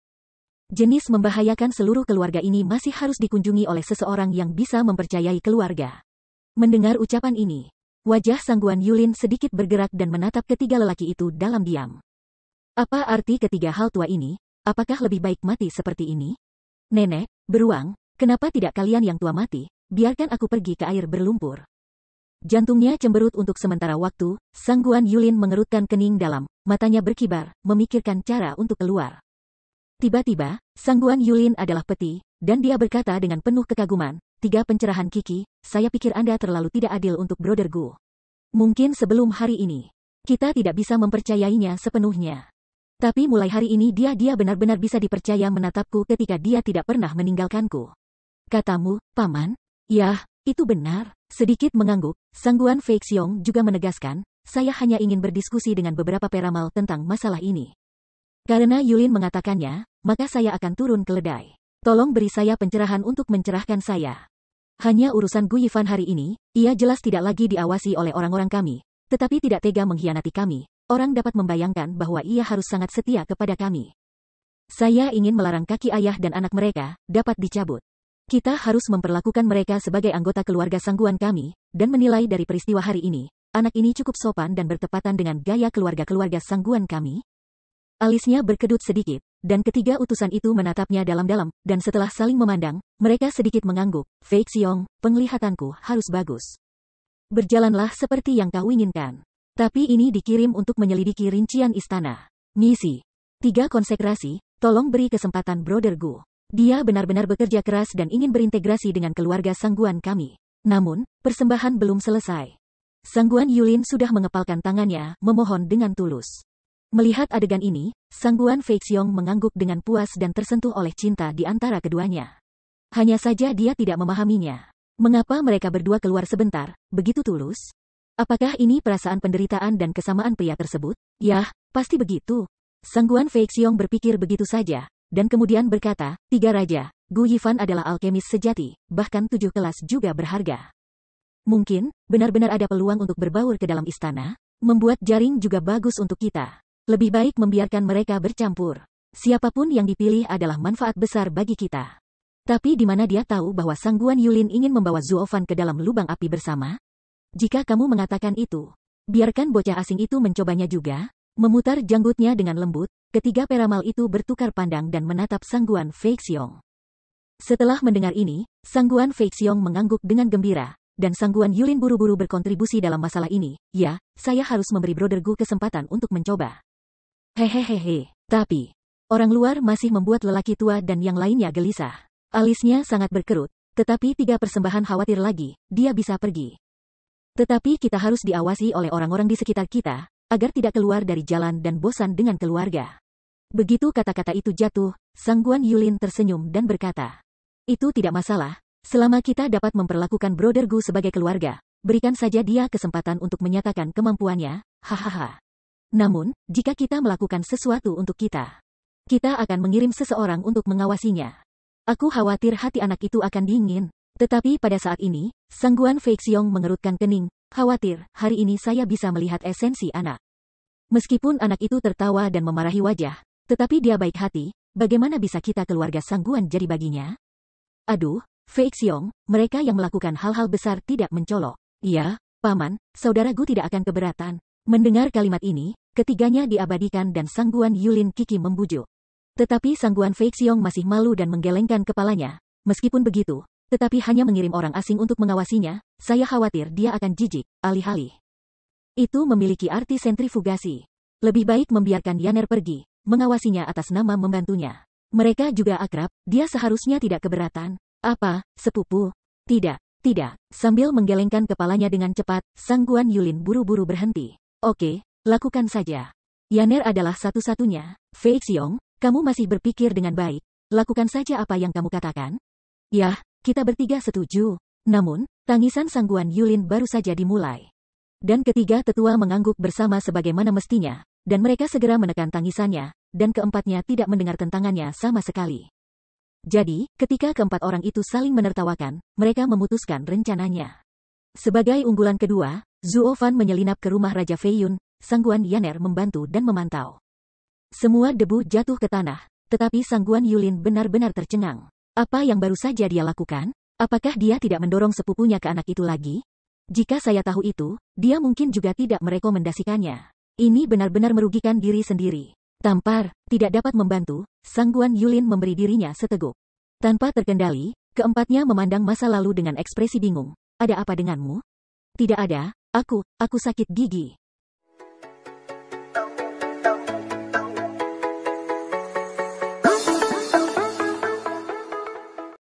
Jenis membahayakan seluruh keluarga ini masih harus dikunjungi oleh seseorang yang bisa mempercayai keluarga. Mendengar ucapan ini, wajah Sangguan Yulin sedikit bergerak dan menatap ketiga lelaki itu dalam diam. Apa arti ketiga hal tua ini? Apakah lebih baik mati seperti ini? Nenek, beruang, kenapa tidak kalian yang tua mati? Biarkan aku pergi ke air berlumpur. Jantungnya cemberut untuk sementara waktu, Sangguan Yulin mengerutkan kening dalam, matanya berkibar, memikirkan cara untuk keluar. Tiba-tiba, Sangguan Yulin adalah peti, dan dia berkata dengan penuh kekaguman, 3 pencerahan Kiki, saya pikir Anda terlalu tidak adil untuk Brother Gu. Mungkin sebelum hari ini, kita tidak bisa mempercayainya sepenuhnya. Tapi mulai hari ini dia benar-benar bisa dipercaya menatapku ketika dia tidak pernah meninggalkanku. Katamu, Paman? Yah, itu benar. Sedikit mengangguk, Sangguan Feixiong juga menegaskan, saya hanya ingin berdiskusi dengan beberapa peramal tentang masalah ini. Karena Yulin mengatakannya, maka saya akan turun keledai. Tolong beri saya pencerahan untuk mencerahkan saya. Hanya urusan Gu Yifan hari ini, ia jelas tidak lagi diawasi oleh orang-orang kami, tetapi tidak tega mengkhianati kami. Orang dapat membayangkan bahwa ia harus sangat setia kepada kami. Saya ingin melarang kaki ayah dan anak mereka dapat dicabut. Kita harus memperlakukan mereka sebagai anggota keluarga Sangguan kami, dan menilai dari peristiwa hari ini, anak ini cukup sopan dan bertepatan dengan gaya keluarga-keluarga Sangguan kami. Alisnya berkedut sedikit, dan ketiga utusan itu menatapnya dalam-dalam, dan setelah saling memandang, mereka sedikit mengangguk. Feixiong, penglihatanku harus bagus. Berjalanlah seperti yang kau inginkan. Tapi ini dikirim untuk menyelidiki rincian istana. Misi 3 konsekrasi, tolong beri kesempatan Brother Gu. Dia benar-benar bekerja keras dan ingin berintegrasi dengan keluarga Sangguan kami. Namun, persembahan belum selesai. Sangguan Yulin sudah mengepalkan tangannya, memohon dengan tulus. Melihat adegan ini, Sangguan Feixiong mengangguk dengan puas dan tersentuh oleh cinta di antara keduanya. Hanya saja dia tidak memahaminya. Mengapa mereka berdua keluar sebentar, begitu tulus? Apakah ini perasaan penderitaan dan kesamaan pria tersebut? Yah, pasti begitu. Sangguan Feixiong berpikir begitu saja, dan kemudian berkata, 3 raja, Gu Yifan adalah alkemis sejati, bahkan 7 kelas juga berharga. Mungkin, benar-benar ada peluang untuk berbaur ke dalam istana, membuat jaring juga bagus untuk kita. Lebih baik membiarkan mereka bercampur. Siapapun yang dipilih adalah manfaat besar bagi kita. Tapi di mana dia tahu bahwa Sangguan Yulin ingin membawa Zuofan ke dalam lubang api bersama? Jika kamu mengatakan itu, biarkan bocah asing itu mencobanya juga. Memutar janggutnya dengan lembut, ketiga peramal itu bertukar pandang dan menatap Sangguan Feixiong. Setelah mendengar ini, Sangguan Feixiong mengangguk dengan gembira, dan Sangguan Yulin buru-buru berkontribusi dalam masalah ini. Ya, saya harus memberi Brother Gu kesempatan untuk mencoba. Hehehehe, tapi orang luar masih membuat lelaki tua dan yang lainnya gelisah. Alisnya sangat berkerut, tetapi 3 persembahan khawatir lagi, dia bisa pergi. Tetapi kita harus diawasi oleh orang-orang di sekitar kita, agar tidak keluar dari jalan dan bosan dengan keluarga. Begitu kata-kata itu jatuh, Sangguan Yulin tersenyum dan berkata, itu tidak masalah, selama kita dapat memperlakukan Brother Gu sebagai keluarga, berikan saja dia kesempatan untuk menyatakan kemampuannya, hahaha. Namun, jika kita melakukan sesuatu untuk kita akan mengirim seseorang untuk mengawasinya. Aku khawatir hati anak itu akan dingin. Tetapi pada saat ini, Sangguan Feixiong mengerutkan kening, khawatir, hari ini saya bisa melihat esensi anak. Meskipun anak itu tertawa dan memarahi wajah, tetapi dia baik hati, bagaimana bisa kita keluarga Sangguan jadi baginya? Aduh, Feixiong, mereka yang melakukan hal-hal besar tidak mencolok. Iya, Paman, saudaraku tidak akan keberatan. Mendengar kalimat ini, ketiganya diabadikan dan Sangguan Yulin Kiki membujuk. Tetapi Sangguan Feixiong masih malu dan menggelengkan kepalanya. Meskipun begitu, tetapi hanya mengirim orang asing untuk mengawasinya, saya khawatir dia akan jijik, alih-alih. Itu memiliki arti sentrifugasi. Lebih baik membiarkan Yaner pergi, mengawasinya atas nama membantunya. Mereka juga akrab, dia seharusnya tidak keberatan. Apa, sepupu? Tidak, tidak. Sambil menggelengkan kepalanya dengan cepat, Sang Guan Yulin buru-buru berhenti. Oke, lakukan saja. Yaner adalah satu-satunya. Fei Xiong, kamu masih berpikir dengan baik. Lakukan saja apa yang kamu katakan. Yah, kita bertiga setuju. Namun, tangisan Sang Guan Yulin baru saja dimulai. Dan ketiga tetua mengangguk bersama sebagaimana mestinya, dan mereka segera menekan tangisannya, dan keempatnya tidak mendengar tentangannya sama sekali. Jadi, ketika keempat orang itu saling menertawakan, mereka memutuskan rencananya. Sebagai unggulan kedua, Zuo Fan menyelinap ke rumah Raja Fei Yun, Sang Guan Yaner membantu dan memantau. Semua debu jatuh ke tanah, tetapi Sang Guan Yulin benar-benar tercengang. Apa yang baru saja dia lakukan? Apakah dia tidak mendorong sepupunya ke anak itu lagi? Jika saya tahu itu, dia mungkin juga tidak merekomendasikannya. Ini benar-benar merugikan diri sendiri. Tampar, tidak dapat membantu, Sang Guan Yulin memberi dirinya seteguk. Tanpa terkendali, keempatnya memandang masa lalu dengan ekspresi bingung. Ada apa denganmu? Tidak ada, aku sakit gigi.